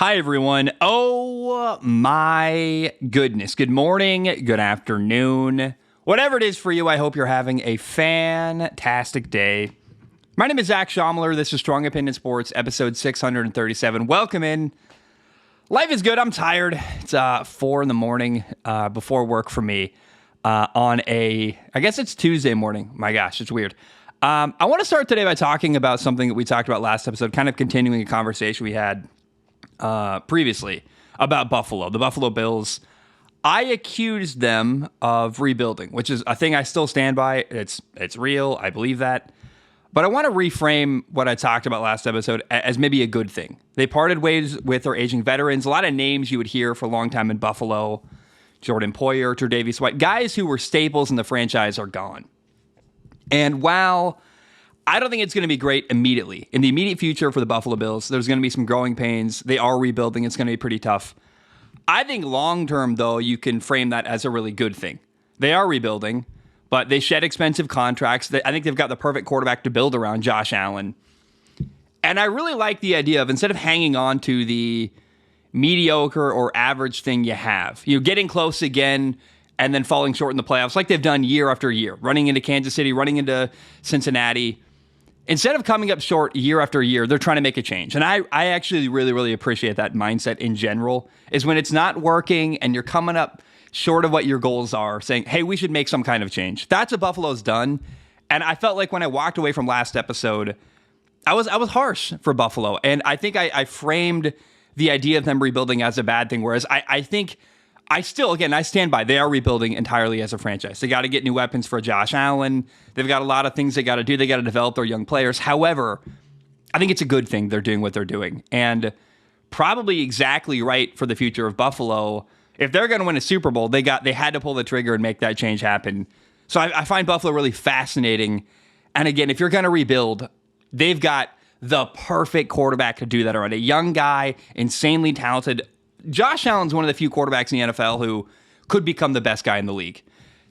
Hi, everyone. Oh, my goodness. Good morning, good afternoon. Whatever it is for you, I hope you're having a fantastic day. My name is Zach Schomler. This is Strong Opinion Sports, episode 637. Welcome in. Life is good. I'm tired. It's 4 in the morning before work for me I guess it's Tuesday morning. My gosh, it's weird. I want to start today by talking about something that we talked about last episode, kind of continuing a conversation we had previously about Buffalo, the Buffalo Bills. I accused them of rebuilding, which is a thing I still stand by. It's real. I believe that. But I want to reframe what I talked about last episode as maybe a good thing. They parted ways with their aging veterans. A lot of names you would hear for a long time in Buffalo. Jordan Poyer, Tre'Davious White. Guys who were staples in the franchise are gone. And while I don't think it's going to be great immediately, in the immediate future for the Buffalo Bills, there's going to be some growing pains. They are rebuilding. It's going to be pretty tough. I think long-term, though, you can frame that as a really good thing. They are rebuilding, but they shed expensive contracts. I think they've got the perfect quarterback to build around, Josh Allen. And I really like the idea of, instead of hanging on to the mediocre or average thing you have, getting close again and then falling short in the playoffs like they've done year after year, running into Kansas City, running into Cincinnati. Instead of coming up short year after year, they're trying to make a change. And I actually really, really appreciate that mindset in general, is when it's not working and you're coming up short of what your goals are, saying, hey, we should make some kind of change. That's what Buffalo's done. And I felt like when I walked away from last episode, I was harsh for Buffalo. And I think I framed the idea of them rebuilding as a bad thing, whereas I think I stand by. They are rebuilding entirely as a franchise. They got to get new weapons for Josh Allen. They've got a lot of things they got to do. They got to develop their young players. However, I think it's a good thing they're doing what they're doing. And probably exactly right for the future of Buffalo. If they're going to win a Super Bowl, they had to pull the trigger and make that change happen. So I find Buffalo really fascinating. And again, if you're going to rebuild, they've got the perfect quarterback to do that around. A young guy, insanely talented. Josh Allen's one of the few quarterbacks in the NFL who could become the best guy in the league.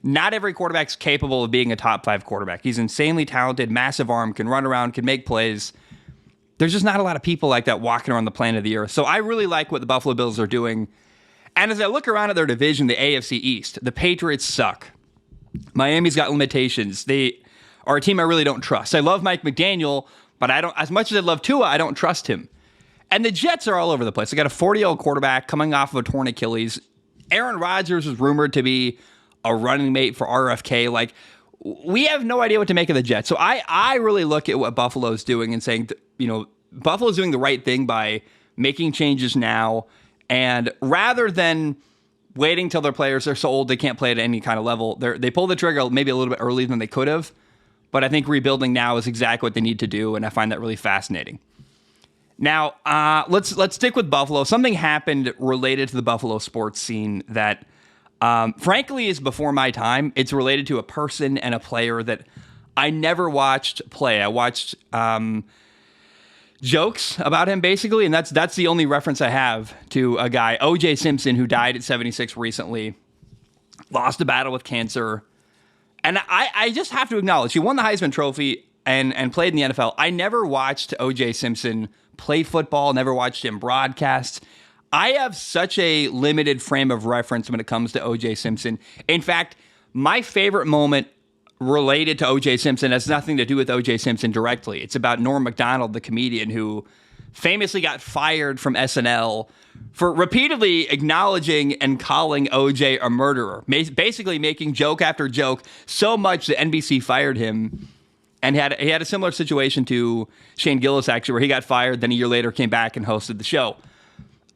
Not every quarterback's capable of being a top 5 quarterback. He's insanely talented, massive arm, can run around, can make plays. There's just not a lot of people like that walking around the planet of the earth. So I really like what the Buffalo Bills are doing. And as I look around at their division, the AFC East, the Patriots suck. Miami's got limitations. They are a team I really don't trust. I love Mike McDaniel, but as much as I love Tua, I don't trust him. And the Jets are all over the place. They got a 40-year-old quarterback coming off of a torn Achilles. Aaron Rodgers is rumored to be a running mate for RFK. Like, we have no idea what to make of the Jets. So I really look at what Buffalo's doing and saying, Buffalo's doing the right thing by making changes now. And rather than waiting till their players are so old they can't play at any kind of level, they pull the trigger maybe a little bit earlier than they could have. But I think rebuilding now is exactly what they need to do, and I find that really fascinating. Now, let's stick with Buffalo. Something happened related to the Buffalo sports scene that, frankly, is before my time. It's related to a person and a player that I never watched play. I watched jokes about him, basically, and that's the only reference I have to a guy, O.J. Simpson, who died at 76 recently, lost a battle with cancer. And I just have to acknowledge, he won the Heisman Trophy and played in the NFL. I never watched O.J. Simpson play football, never watched him broadcast. I have such a limited frame of reference when it comes to O.J. Simpson. In fact, my favorite moment related to O.J. Simpson has nothing to do with O.J. Simpson directly. It's about Norm Macdonald, the comedian who famously got fired from SNL for repeatedly acknowledging and calling O.J. a murderer, basically making joke after joke so much that NBC fired him. And he had a similar situation to Shane Gillis, actually, where he got fired, then a year later came back and hosted the show.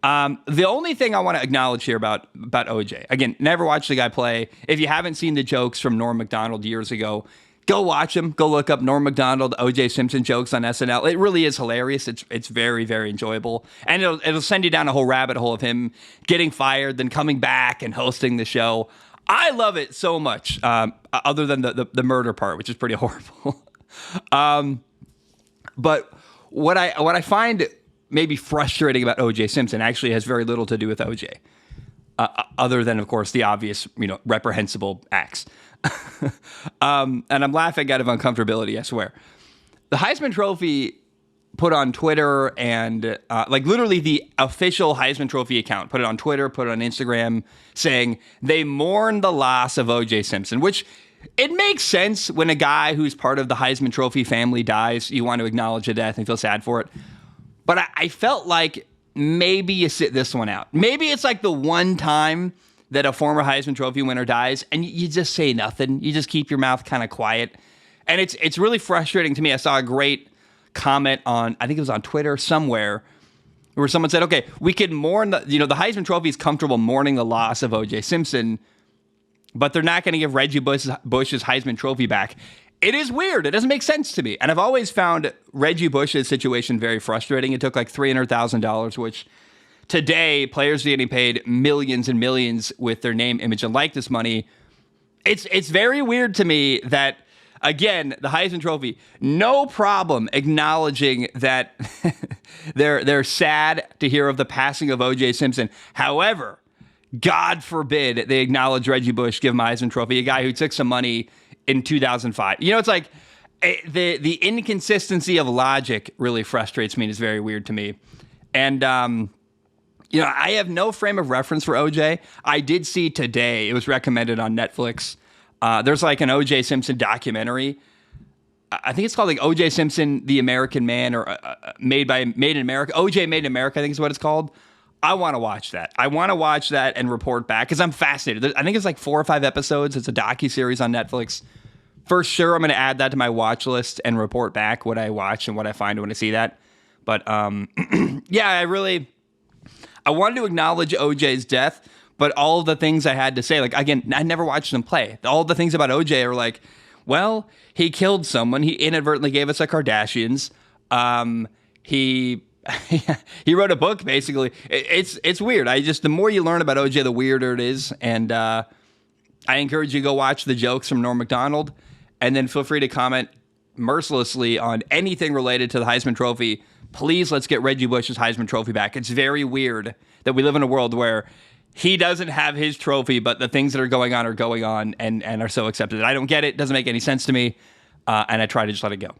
The only thing I want to acknowledge here about OJ, again, never watched the guy play. If you haven't seen the jokes from Norm Macdonald years ago, go watch them. Go look up Norm Macdonald, OJ Simpson jokes on SNL. It really is hilarious. It's very, very enjoyable. And it'll send you down a whole rabbit hole of him getting fired, then coming back and hosting the show. I love it so much, other than the murder part, which is pretty horrible. But what I find maybe frustrating about O.J. Simpson actually has very little to do with O.J., other than, of course, the obvious, reprehensible acts. And I'm laughing out of uncomfortability, I swear. The Heisman Trophy put on Twitter and like literally the official Heisman Trophy account put it on Twitter, put it on Instagram, saying they mourn the loss of O.J. Simpson, which it makes sense when a guy who's part of the Heisman Trophy family dies. You want to acknowledge the death and feel sad for it. But I felt like maybe you sit this one out. Maybe it's like the one time that a former Heisman Trophy winner dies and you just say nothing. You just keep your mouth kind of quiet. And it's really frustrating to me. I saw a great comment on, I think it was on Twitter somewhere, where someone said, okay, we could mourn the Heisman Trophy is comfortable mourning the loss of O.J. Simpson, but they're not going to give Reggie Bush's Heisman Trophy back. It is weird. It doesn't make sense to me. And I've always found Reggie Bush's situation very frustrating. It took like $300,000, which today players are getting paid millions and millions with their name, image, and likeness money. It's very weird to me that, again, the Heisman Trophy, no problem acknowledging that they're sad to hear of the passing of O.J. Simpson. However, God forbid they acknowledge Reggie Bush, give him a Heisman Trophy, a guy who took some money in 2005. It's like the inconsistency of logic really frustrates me and is very weird to me. And, I have no frame of reference for O.J. I did see today, it was recommended on Netflix. There's like an O.J. Simpson documentary. I think it's called like O.J. Simpson, The American Man, or Made in America. O.J. Made in America, I think is what it's called. I want to watch that. I want to watch that and report back because I'm fascinated. I think it's like 4 or 5 episodes. It's a docuseries on Netflix. For sure, I'm going to add that to my watch list and report back what I watch and what I find when I see that. But yeah, I wanted to acknowledge OJ's death, but all of the things I had to say, like, again, I never watched him play. All the things about OJ are like, well, he killed someone. He inadvertently gave us the Kardashians. He wrote a book, basically. It's weird. The more you learn about OJ, the weirder it is. And I encourage you to go watch the jokes from Norm Macdonald, and then feel free to comment mercilessly on anything related to the Heisman Trophy. Please, let's get Reggie Bush's Heisman Trophy back. It's very weird that we live in a world where he doesn't have his trophy, but the things that are going on and are so accepted. I don't get it. It doesn't make any sense to me, and I try to just let it go.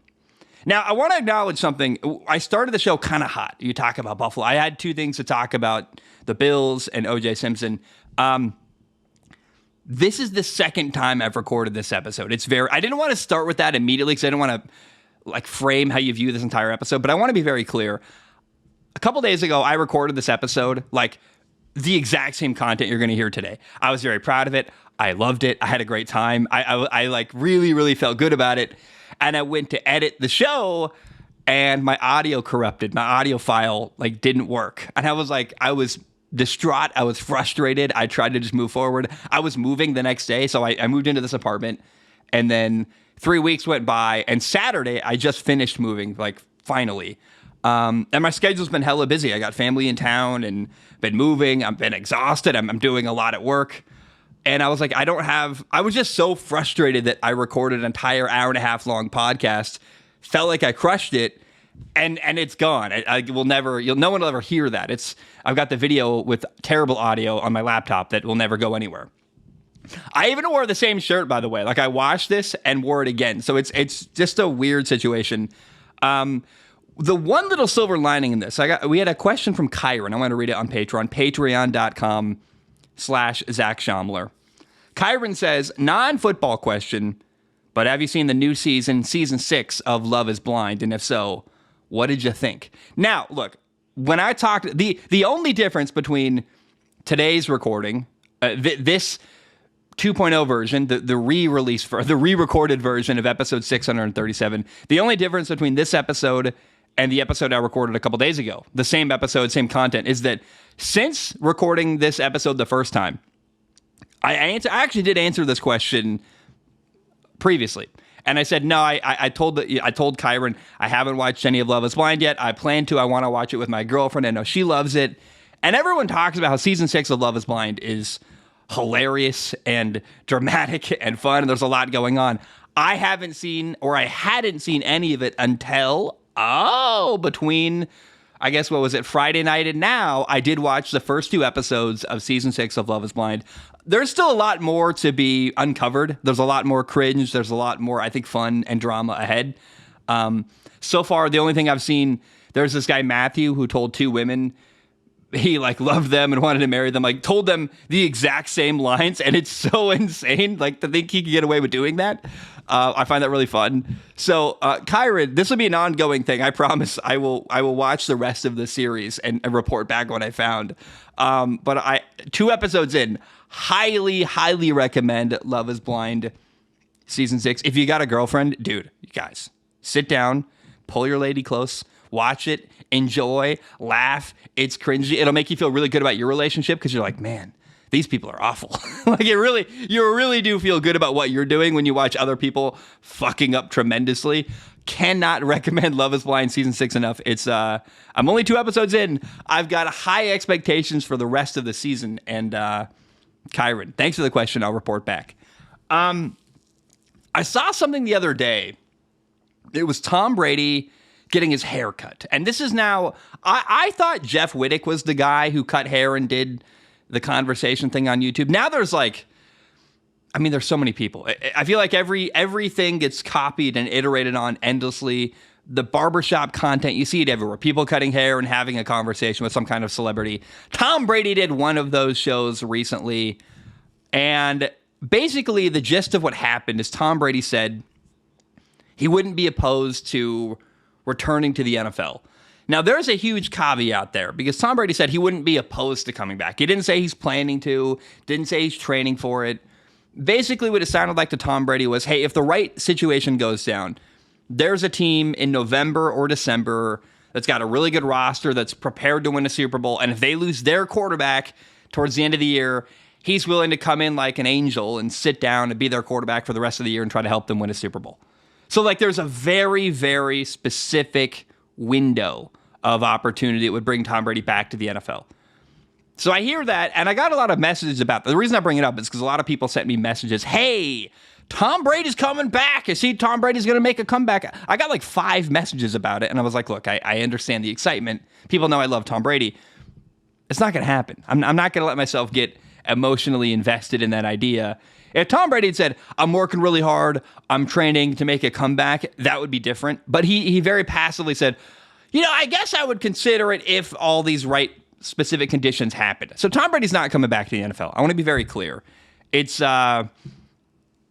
Now, I want to acknowledge something. I started the show kind of hot. You talk about Buffalo. I had 2 things to talk about, the Bills and O.J. Simpson. This is the second time I've recorded this episode. I didn't want to start with that immediately because I didn't want to frame how you view this entire episode, but I want to be very clear. A couple days ago, I recorded this episode, the exact same content you're going to hear today. I was very proud of it. I loved it. I had a great time. I really, really felt good about it. And I went to edit the show and my audio corrupted. My audio file didn't work. And I was distraught. I was frustrated. I tried to just move forward. I was moving the next day. So I moved into this apartment, and then 3 weeks went by, and Saturday I just finished moving, finally. And my schedule's been hella busy. I got family in town and been moving. I've been exhausted. I'm doing a lot at work. And I was like, I was just so frustrated that I recorded an entire hour-and-a-half long podcast, felt like I crushed it, and it's gone. No one will ever hear that. I've got the video with terrible audio on my laptop that will never go anywhere. I even wore the same shirt, by the way. I washed this and wore it again. So it's just a weird situation. The one little silver lining in this, we had a question from Kyron. I want to read it on Patreon, patreon.com/Zach Schaumler. Kyron says, non-football question, but have you seen the new season 6 of Love is Blind? And if so, what did you think? Now, look, when I talked, the only difference between today's recording, this 2.0 version, the re-recorded version of episode 637, the only difference between this episode and the episode I recorded a couple days ago, the same episode, same content, is that since recording this episode the first time, I actually did answer this question previously. And I said, no, I told Kyron, I haven't watched any of Love is Blind yet. I plan to. I want to watch it with my girlfriend. I know she loves it. And everyone talks about how season 6 of Love is Blind is hilarious and dramatic and fun. And there's a lot going on. I hadn't seen any of it until, between, I guess, what was it, Friday night and now, I did watch the first 2 episodes of season 6 of Love is Blind. There's still a lot more to be uncovered. There's a lot more cringe. There's a lot more, I think, fun and drama ahead. So far, the only thing I've seen, there's this guy, Matthew, who told two women he like loved them and wanted to marry them, like told them the exact same lines. And it's so insane, like to think he could get away with doing that. I find that really fun. So, Kyron, this will be an ongoing thing. I promise I will watch the rest of the series and report back what I found. But 2 episodes in, highly recommend Love is Blind season 6. If you got a girlfriend, dude, you guys, sit down, pull your lady close, watch it, enjoy, laugh. It's cringy. It'll make you feel really good about your relationship because you're like, man, these people are awful. Like you really do feel good about what you're doing when you watch other people fucking up tremendously. Cannot recommend Love is Blind season 6 enough. It's I'm only 2 episodes in. I've got high expectations for the rest of the season. And Kyron, thanks for the question. I'll report back. I saw something the other day. It was Tom Brady getting his hair cut. And this is now, I thought Jeff Wittick was the guy who cut hair and did the conversation thing on YouTube. Now there's there's so many people. I feel like everything gets copied and iterated on endlessly. The barbershop content, you see it everywhere. People cutting hair and having a conversation with some kind of celebrity. Tom Brady did one of those shows recently. And basically the gist of what happened is Tom Brady said he wouldn't be opposed to returning to the NFL. Now, there's a huge caveat there because Tom Brady said he wouldn't be opposed to coming back. He didn't say he's planning to, didn't say he's training for it. Basically, what it sounded like to Tom Brady was, hey, if the right situation goes down, there's a team in November or December that's got a really good roster that's prepared to win a Super Bowl, and if they lose their quarterback towards the end of the year, he's willing to come in like an angel and sit down and be their quarterback for the rest of the year and try to help them win a Super Bowl. So, there's a very, very specific window of opportunity that would bring Tom Brady back to the NFL. So I hear that, and I got a lot of messages about that. The reason I bring it up is because a lot of people sent me messages, hey, Tom Brady's coming back. I see Tom Brady's going to make a comeback. I got 5 messages about it, and I was like, look, I understand the excitement. People know I love Tom Brady. It's not going to happen. I'm not going to let myself get emotionally invested in that idea. If Tom Brady had said, I'm working really hard, I'm training to make a comeback, that would be different. But he very passively said, I guess I would consider it if all these right specific conditions happen. So Tom Brady's not coming back to the NFL. I want to be very clear. It's a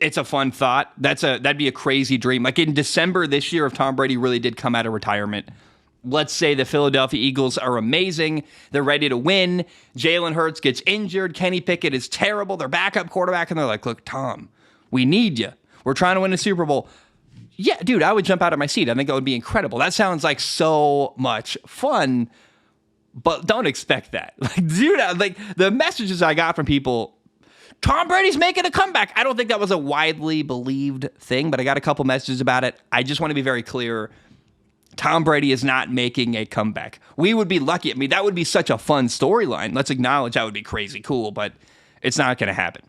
fun thought. That'd be a crazy dream. Like in December this year, if Tom Brady really did come out of retirement, let's say the Philadelphia Eagles are amazing. They're ready to win. Jalen Hurts gets injured. Kenny Pickett is terrible. Their backup quarterback, and they're like, look, Tom, we need you. We're trying to win a Super Bowl. Yeah, dude, I would jump out of my seat. I think that would be incredible. That sounds like so much fun, but don't expect that. The messages I got from people, Tom Brady's making a comeback. I don't think that was a widely believed thing, but I got a couple messages about it. I just want to be very clear. Tom Brady is not making a comeback. We would be lucky. That would be such a fun storyline. Let's acknowledge that would be crazy cool, but it's not going to happen.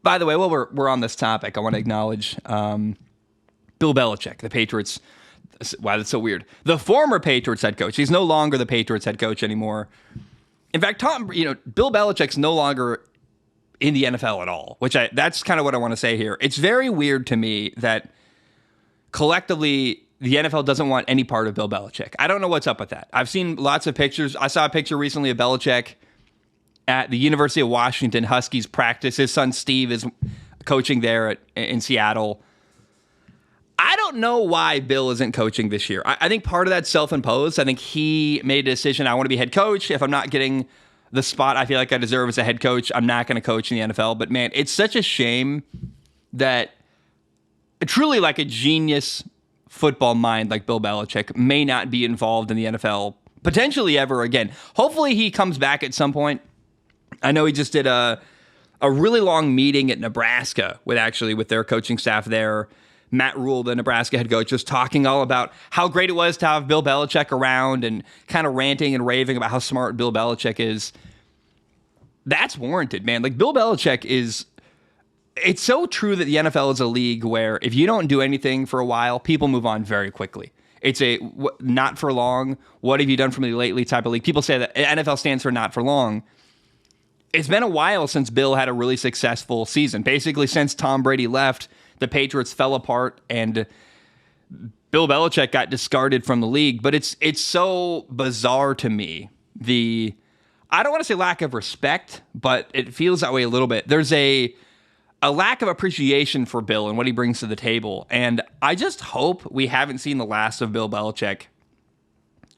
By the way, while we're on this topic, I want to acknowledge Bill Belichick, the Patriots. Wow, that's so weird. The former Patriots head coach. He's no longer the Patriots head coach anymore. In fact, Bill Belichick's no longer in the NFL at all, that's kind of what I want to say here. It's very weird to me that collectively the NFL doesn't want any part of Bill Belichick. I don't know what's up with that. I've seen lots of pictures. I saw a picture recently of Belichick at the University of Washington Huskies practice. His son Steve is coaching there in Seattle. I don't know why Bill isn't coaching this year. I think part of that's self-imposed. I think he made a decision, I want to be head coach. If I'm not getting the spot I feel like I deserve as a head coach, I'm not going to coach in the NFL. But man, it's such a shame that truly like a genius football mind like Bill Belichick may not be involved in the NFL potentially ever again. Hopefully he comes back at some point. I know he just did a really long meeting at Nebraska with their coaching staff there. Matt Rule, the Nebraska head coach, was talking all about how great it was to have Bill Belichick around and kind of ranting and raving about how smart Bill Belichick is. That's warranted, man. Bill Belichick is... It's so true that the NFL is a league where if you don't do anything for a while, people move on very quickly. It's a not for long, what have you done for me lately type of league. People say that NFL stands for not for long. It's been a while since Bill had a really successful season. Basically, since Tom Brady left, the Patriots fell apart and Bill Belichick got discarded from the league. But it's so bizarre to me. I don't want to say lack of respect, but it feels that way a little bit. There's a lack of appreciation for Bill and what he brings to the table. And I just hope we haven't seen the last of Bill Belichick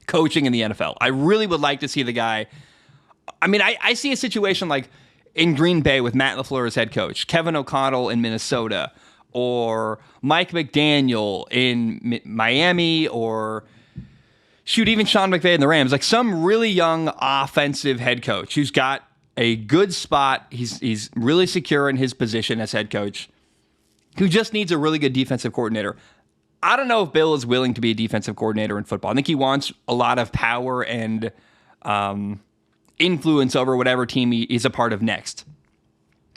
coaching in the NFL. I really would like to see the guy. I mean, I see a situation like in Green Bay with Matt LaFleur as head coach, Kevin O'Connell in Minnesota, or Mike McDaniel in Miami, or shoot, even Sean McVay in the Rams. Like some really young offensive head coach who's got a good spot. He's really secure in his position as head coach, who just needs a really good defensive coordinator. I don't know if Bill is willing to be a defensive coordinator in football. I think he wants a lot of power and influence over whatever team he's a part of next.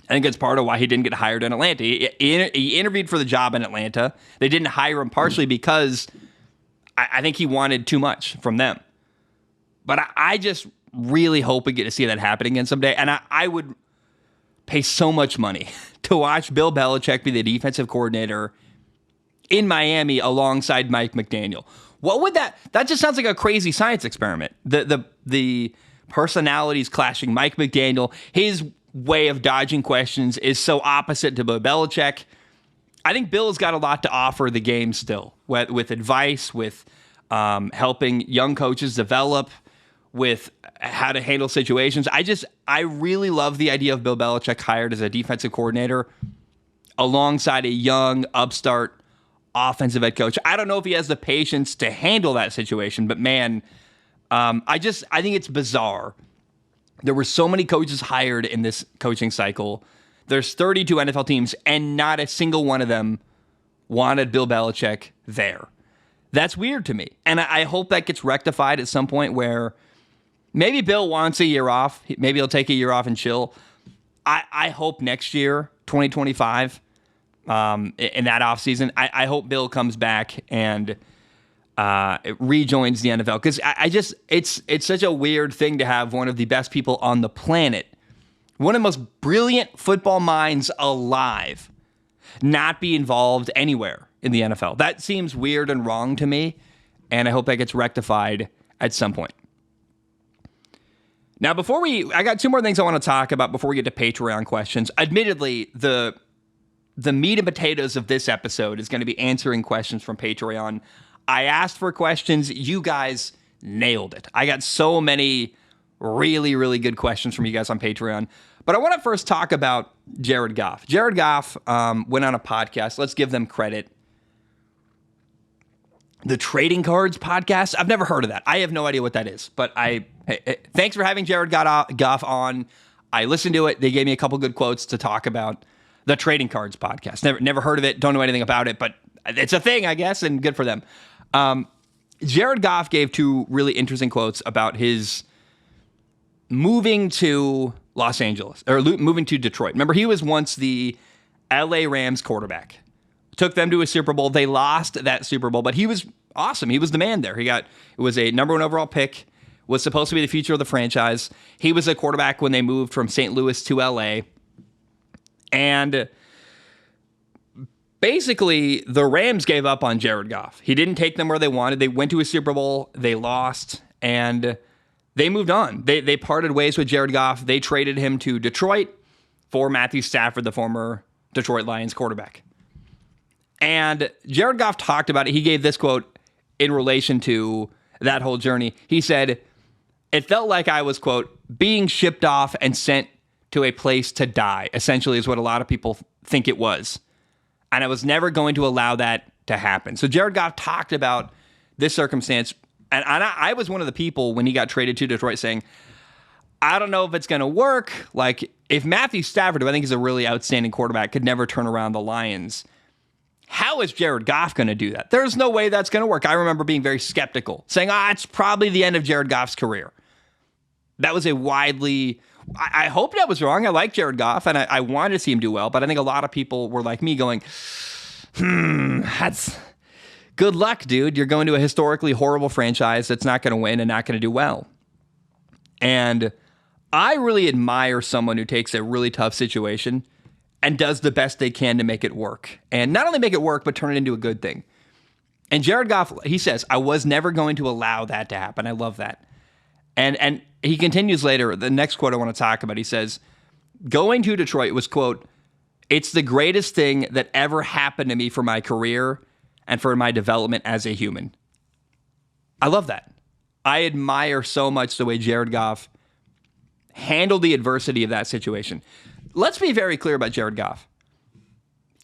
I think it's part of why he didn't get hired in Atlanta. He interviewed for the job in Atlanta. They didn't hire him partially because I think he wanted too much from them. But I just really hope we get to see that happen again someday. And I would pay so much money to watch Bill Belichick be the defensive coordinator in Miami alongside Mike McDaniel. What would that just sounds like a crazy science experiment. The personalities clashing. Mike McDaniel, his way of dodging questions is so opposite to Bill Belichick. I think Bill's got a lot to offer the game still, with advice, with helping young coaches develop, with how to handle situations. I really love the idea of Bill Belichick hired as a defensive coordinator alongside a young upstart offensive head coach. I don't know if he has the patience to handle that situation, but man, I think it's bizarre. There were so many coaches hired in this coaching cycle. There's 32 NFL teams, and not a single one of them wanted Bill Belichick there. That's weird to me. And I hope that gets rectified at some point where maybe Bill wants a year off. Maybe he'll take a year off and chill. I hope next year, 2025, in that offseason, I hope Bill comes back and rejoins the NFL. Because it's such a weird thing to have one of the best people on the planet, one of the most brilliant football minds alive, not be involved anywhere in the NFL. That seems weird and wrong to me, and I hope that gets rectified at some point. Now, I got two more things I want to talk about before we get to Patreon questions. Admittedly, the meat and potatoes of this episode is going to be answering questions from Patreon. I asked for questions. You guys nailed it. I got so many really, really good questions from you guys on Patreon. But I want to first talk about Jared Goff. Jared Goff went on a podcast. Let's give them credit. The Trading Cards podcast. I've never heard of that. I have no idea what that is. But thanks for having Jared Goff on. I listened to it. They gave me a couple good quotes to talk about the Trading Cards podcast. Never heard of it. Don't know anything about it. But it's a thing, I guess, and good for them. Jared Goff gave two really interesting quotes about his moving to Los Angeles, or moving to Detroit. Remember, he was once the LA Rams quarterback. Took them to a Super Bowl. They lost that Super Bowl, but he was awesome. He was the man there. It was a number one overall pick, was supposed to be the future of the franchise. He was a quarterback when they moved from St. Louis to LA. And basically, the Rams gave up on Jared Goff. He didn't take them where they wanted. They went to a Super Bowl. They lost, and they moved on. They parted ways with Jared Goff. They traded him to Detroit for Matthew Stafford, the former Detroit Lions quarterback. And Jared Goff talked about it. He gave this quote in relation to that whole journey. He said, "It felt like I was," quote, "being shipped off and sent to a place to die," essentially is what a lot of people think it was. And I was never going to allow that to happen. So Jared Goff talked about this circumstance. And I was one of the people when he got traded to Detroit saying, I don't know if it's going to work. Like, if Matthew Stafford, who I think is a really outstanding quarterback, could never turn around the Lions, how is Jared Goff going to do that? There's no way that's going to work. I remember being very skeptical, saying, it's probably the end of Jared Goff's career. That was a widely... I hope that was wrong. I like Jared Goff, and I wanted to see him do well, but I think a lot of people were like me going, that's... good luck, dude. You're going to a historically horrible franchise that's not going to win and not going to do well. And I really admire someone who takes a really tough situation and does the best they can to make it work. And not only make it work, but turn it into a good thing. And Jared Goff, he says, I was never going to allow that to happen. I love that. And he continues later, the next quote I want to talk about, he says, going to Detroit was, quote, it's the greatest thing that ever happened to me for my career and for my development as a human. I love that. I admire so much the way Jared Goff handled the adversity of that situation. Let's be very clear about Jared Goff.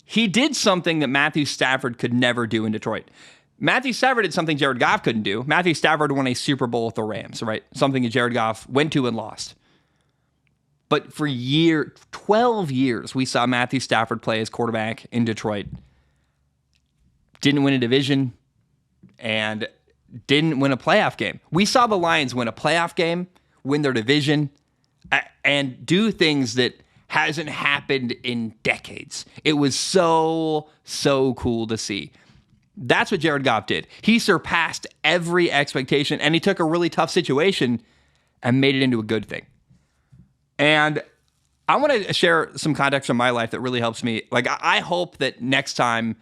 He did something that Matthew Stafford could never do in Detroit. Matthew Stafford did something Jared Goff couldn't do. Matthew Stafford won a Super Bowl with the Rams, right? Something that Jared Goff went to and lost. But for 12 years, we saw Matthew Stafford play as quarterback in Detroit. Didn't win a division and didn't win a playoff game. We saw the Lions win a playoff game, win their division, and do things that hasn't happened in decades. It was so cool to see. That's what Jared Goff did. He surpassed every expectation, and he took a really tough situation and made it into a good thing. And I want to share some context from my life that really helps me. Like, I hope that next time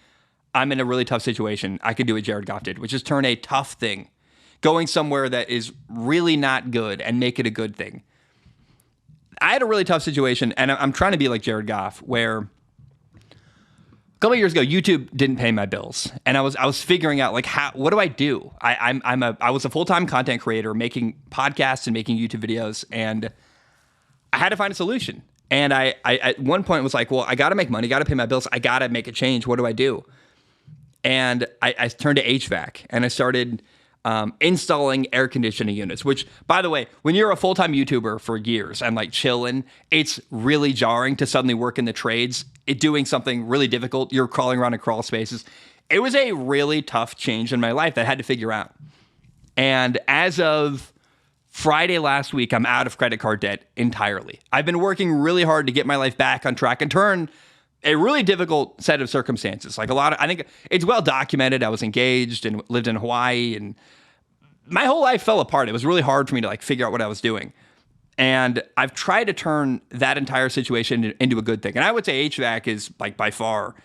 I'm in a really tough situation, I can do what Jared Goff did, which is turn a tough thing, going somewhere that is really not good, and make it a good thing. I had a really tough situation, and I'm trying to be like Jared Goff, where a couple of years ago, YouTube didn't pay my bills, and I was figuring out, like, what do I do? I was a full-time content creator, making podcasts and making YouTube videos, and I had to find a solution. And I at one point was like, well, I got to make money, got to pay my bills, I got to make a change. What do I do? And I turned to HVAC, and I started installing air conditioning units, which, by the way, when you're a full-time YouTuber for years and like chilling, it's really jarring to suddenly work in the trades, doing something really difficult. You're crawling around in crawl spaces. It was a really tough change in my life that I had to figure out. And as of Friday last week, I'm out of credit card debt entirely. I've been working really hard to get my life back on track and turn a really difficult set of circumstances. Like I think it's well documented. I was engaged and lived in Hawaii, and my whole life fell apart. It was really hard for me to like figure out what I was doing. And I've tried to turn that entire situation into a good thing. And I would say HVAC is like by far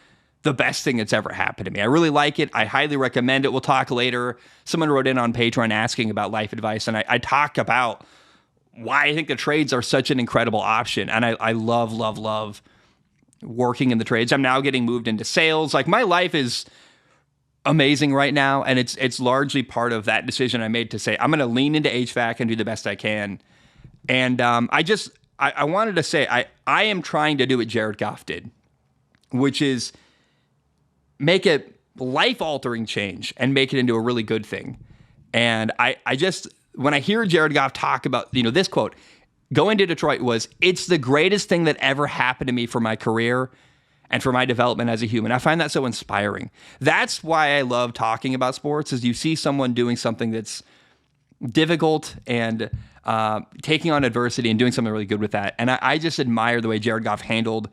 the best thing that's ever happened to me. I really like it. I highly recommend it. We'll talk later. Someone wrote in on Patreon asking about life advice, and I talk about why I think the trades are such an incredible option. And I love working in the trades. I'm now getting moved into sales. Like, my life is amazing right now, and it's largely part of that decision I made to say, I'm going to lean into HVAC and do the best I can. And I wanted to say, I am trying to do what Jared Goff did, which is make a life-altering change and make it into a really good thing. And I just, when I hear Jared Goff talk about, this quote, going to Detroit was, it's the greatest thing that ever happened to me for my career and for my development as a human. I find that so inspiring. That's why I love talking about sports, is you see someone doing something that's difficult and taking on adversity and doing something really good with that. And I just admire the way Jared Goff handled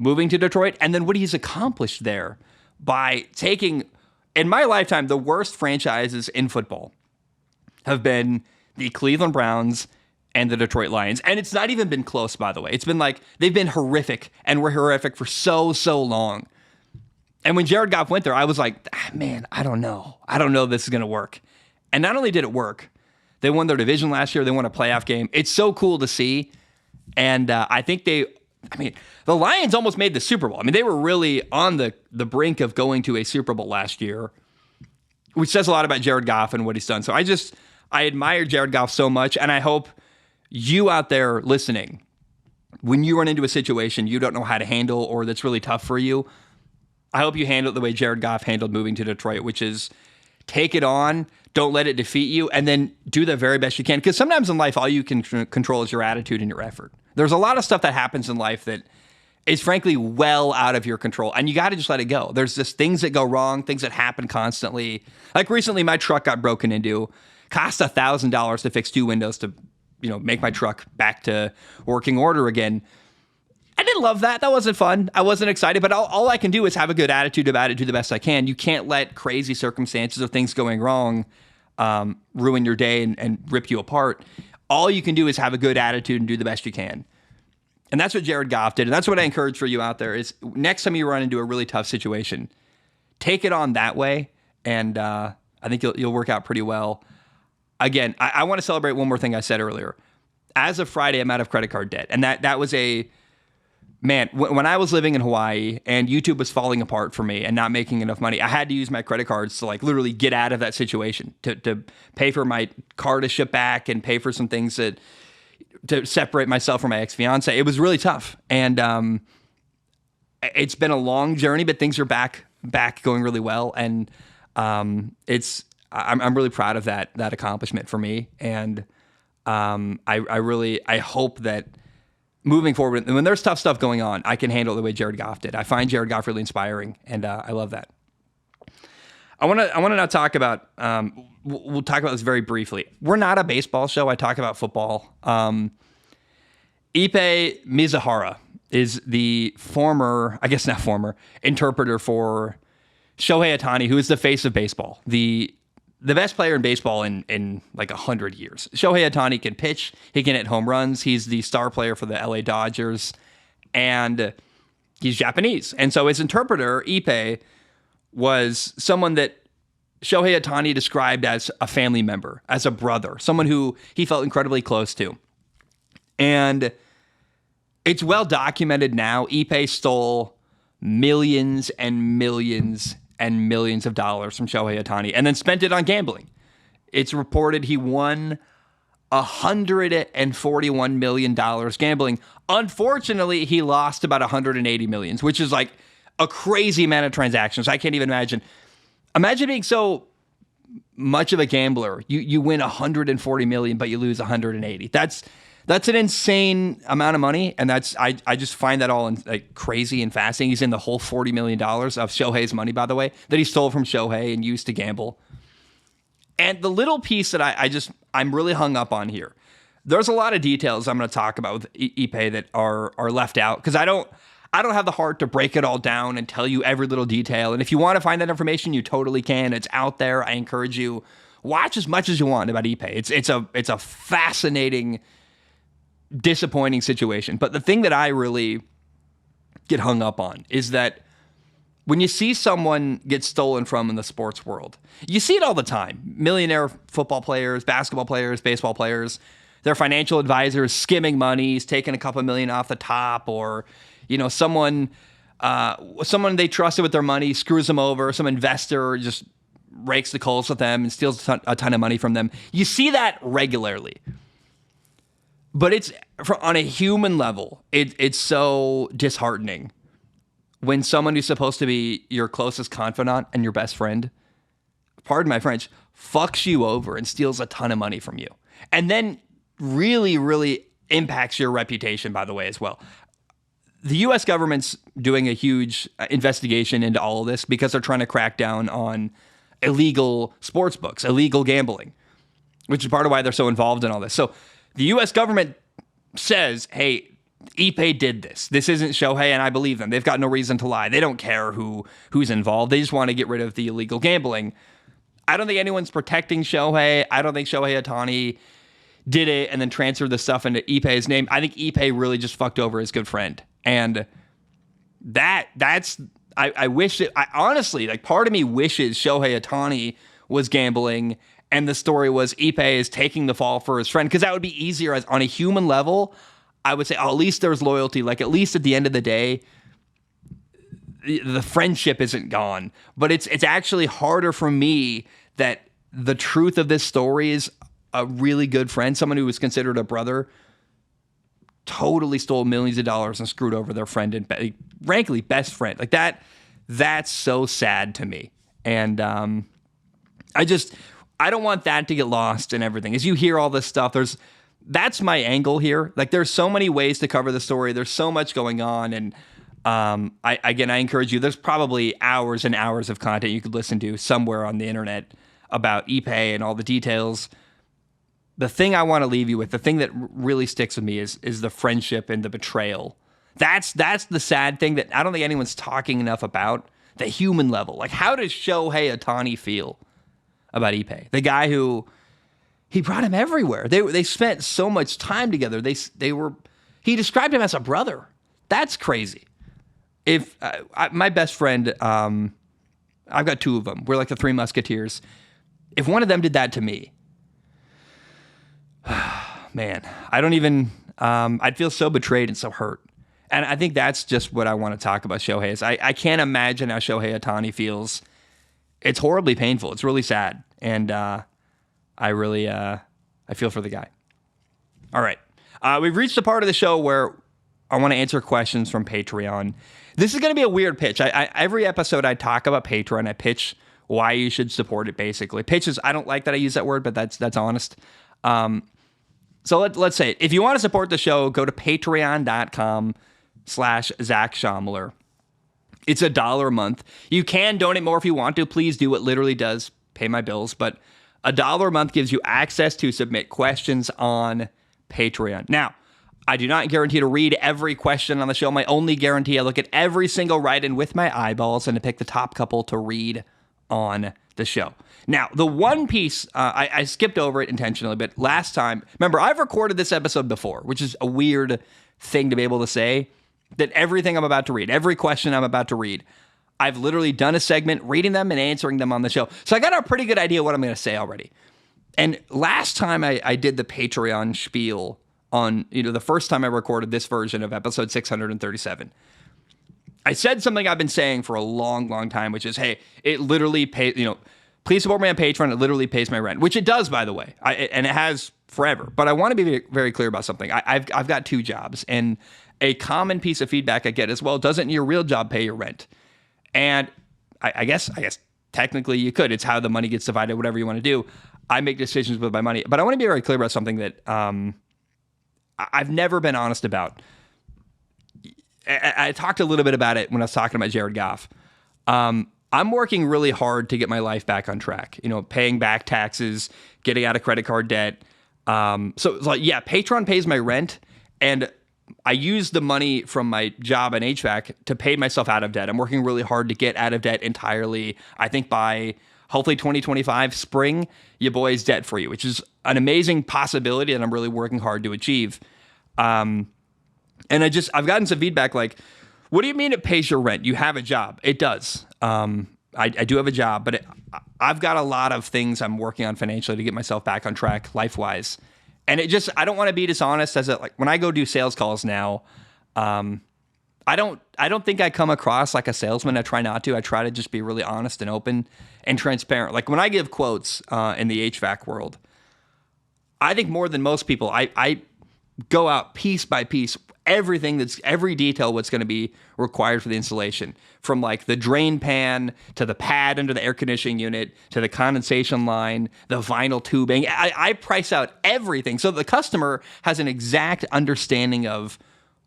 moving to Detroit and then what he's accomplished there by taking, in my lifetime, the worst franchises in football have been the Cleveland Browns and the Detroit Lions. And it's not even been close, by the way. It's been like, they've been horrific, and were horrific for so long. And when Jared Goff went there, I was like, man, I don't know if this is going to work. And not only did it work, they won their division last year. They won a playoff game. It's so cool to see. And I think the Lions almost made the Super Bowl. I mean, they were really on the brink of going to a Super Bowl last year, which says a lot about Jared Goff and what he's done. So I admire Jared Goff so much, and I hope you out there listening, when you run into a situation you don't know how to handle or that's really tough for you, I hope you handle it the way Jared Goff handled moving to Detroit, which is take it on, don't let it defeat you, and then do the very best you can. Because sometimes in life, all you can control is your attitude and your effort. There's a lot of stuff that happens in life that is frankly well out of your control, and you got to just let it go. There's just things that go wrong, things that happen constantly. Like recently, my truck got broken into, cost $1,000 to fix 2 windows to make my truck back to working order again. I didn't love that. That wasn't fun. I wasn't excited, but all I can do is have a good attitude about it, do the best I can. You can't let crazy circumstances or things going wrong ruin your day and rip you apart. All you can do is have a good attitude and do the best you can. And that's what Jared Goff did. And that's what I encourage for you out there is next time you run into a really tough situation, take it on that way. And I think you'll work out pretty well. Again, I want to celebrate one more thing I said earlier. As of Friday, I'm out of credit card debt. And that was man, when I was living in Hawaii and YouTube was falling apart for me and not making enough money, I had to use my credit cards to like literally get out of that situation, to pay for my car to ship back and pay for some things to separate myself from my ex-fiance. It was really tough. And it's been a long journey, but things are back going really well. And I'm really proud of that accomplishment for me. And I hope that moving forward, when there's tough stuff going on, I can handle it the way Jared Goff did. I find Jared Goff really inspiring, and I love that. I want to now talk about, we'll talk about this very briefly. We're not a baseball show. I talk about football. Ippei Mizuhara is the former, I guess not former, interpreter for Shohei Ohtani, who is the face of baseball. The best player in baseball in like 100 years. Shohei Ohtani can pitch. He can hit home runs. He's the star player for the LA Dodgers. And he's Japanese. And so his interpreter, Ippei, was someone that Shohei Ohtani described as a family member, as a brother, someone who he felt incredibly close to. And it's well documented now. Ippei stole millions and millions and millions of dollars from Shohei Ohtani and then spent it on gambling. It's reported he won $141 million gambling. Unfortunately, he lost about $180 million, which is like a crazy amount of transactions. I can't even imagine. Imagine being so much of a gambler. You win $140 million, but you lose $180. That's an insane amount of money, and I just find that all like crazy and fascinating. He's in the whole $40 million of Shohei's money, by the way, that he stole from Shohei and used to gamble. And the little piece that I'm really hung up on here, there's a lot of details I'm going to talk about with Ippei that are left out because I don't have the heart to break it all down and tell you every little detail. And if you want to find that information, you totally can. It's out there. I encourage you, watch as much as you want about Ippei. It's a fascinating, disappointing situation. But the thing that I really get hung up on is that when you see someone get stolen from in the sports world, you see it all the time. Millionaire football players, basketball players, baseball players, their financial advisors skimming monies, taking a couple million off the top, or someone they trusted with their money screws them over. Some investor just rakes the coals with them and steals a ton of money from them. You see that regularly. But it's on a human level, it's so disheartening when someone who's supposed to be your closest confidant and your best friend, pardon my French, fucks you over and steals a ton of money from you. And then really, really impacts your reputation, by the way, as well. The U.S. government's doing a huge investigation into all of this because they're trying to crack down on illegal sports books, illegal gambling, which is part of why they're so involved in all this. So the U.S. government says, hey, Ippei did this. This isn't Shohei, and I believe them. They've got no reason to lie. They don't care who's involved. They just want to get rid of the illegal gambling. I don't think anyone's protecting Shohei. I don't think Shohei Ohtani did it and then transferred the stuff into Ippei's name. I think Ippei really just fucked over his good friend. And I wish it, I honestly, like part of me wishes Shohei Ohtani was gambling and the story was Ippei is taking the fall for his friend, because that would be easier as on a human level. I would say, at least there's loyalty. Like, at least at the end of the day, the friendship isn't gone. But it's actually harder for me that the truth of this story is a really good friend, someone who was considered a brother, totally stole millions of dollars and screwed over their friend and, frankly, best friend. Like, that's so sad to me. And I don't want that to get lost in everything. As you hear all this stuff, that's my angle here. Like, there's so many ways to cover the story. There's so much going on. And I encourage you, there's probably hours and hours of content you could listen to somewhere on the internet about Ippei and all the details. The thing I want to leave you with, the thing that really sticks with me is the friendship and the betrayal. That's the sad thing that I don't think anyone's talking enough about, the human level. Like, how does Shohei Ohtani feel about Ippei? The guy who, he brought him everywhere. They spent so much time together. They were He described him as a brother. That's crazy. If my best friend, I've got two of them. We're like the Three Musketeers. If one of them did that to me, man, I don't even, I'd feel so betrayed and so hurt. And I think that's just what I want to talk about Shohei is. I can't imagine how Shohei Ohtani feels. It's horribly painful. It's really sad. And I feel for the guy. All right. We've reached the part of the show where I want to answer questions from Patreon. This is going to be a weird pitch. Every episode I talk about Patreon. I pitch why you should support it, basically. Pitches, I don't like that I use that word, but that's honest. So let's say it. If you want to support the show, go to patreon.com/Zach Schomler. It's $1 a month. You can donate more if you want to. Please do. It literally does pay my bills. But $1 a month gives you access to submit questions on Patreon. Now, I do not guarantee to read every question on the show. My only guarantee, I look at every single write-in with my eyeballs and to pick the top couple to read on the show. Now, the one piece, I skipped over it intentionally, but last time, remember, I've recorded this episode before, which is a weird thing to be able to say, that everything I'm about to read, every question I'm about to read, I've literally done a segment reading them and answering them on the show. So I got a pretty good idea what I'm going to say already. And last time I did the Patreon spiel on, the first time I recorded this version of episode 637, I said something I've been saying for a long, long time, which is, hey, it literally pays, please support me on Patreon. It literally pays my rent, which it does, by the way, and it has forever. But I want to be very, very clear about something. I've got two jobs, and a common piece of feedback I get is, well, doesn't your real job pay your rent? And I guess technically you could. It's how the money gets divided, whatever you want to do. I make decisions with my money. But I want to be very clear about something that I've never been honest about. I talked a little bit about it when I was talking about Jared Goff. I'm working really hard to get my life back on track, paying back taxes, getting out of credit card debt. So it's like, yeah, Patreon pays my rent, and I use the money from my job in HVAC to pay myself out of debt. I'm working really hard to get out of debt entirely. I think by hopefully 2025 spring, your boy's debt free, which is an amazing possibility that I'm really working hard to achieve. And I've gotten some feedback like, what do you mean it pays your rent? You have a job. It does. I do have a job, but I've got a lot of things I'm working on financially to get myself back on track life-wise. And I don't want to be dishonest when I go do sales calls now, I don't think I come across like a salesman. I try not to. I try to just be really honest and open and transparent. Like when I give quotes in the HVAC world, I think more than most people, I go out piece by piece, every detail what's going to be required for the installation, from like the drain pan to the pad under the air conditioning unit to the condensation line, the vinyl tubing. I price out everything so the customer has an exact understanding of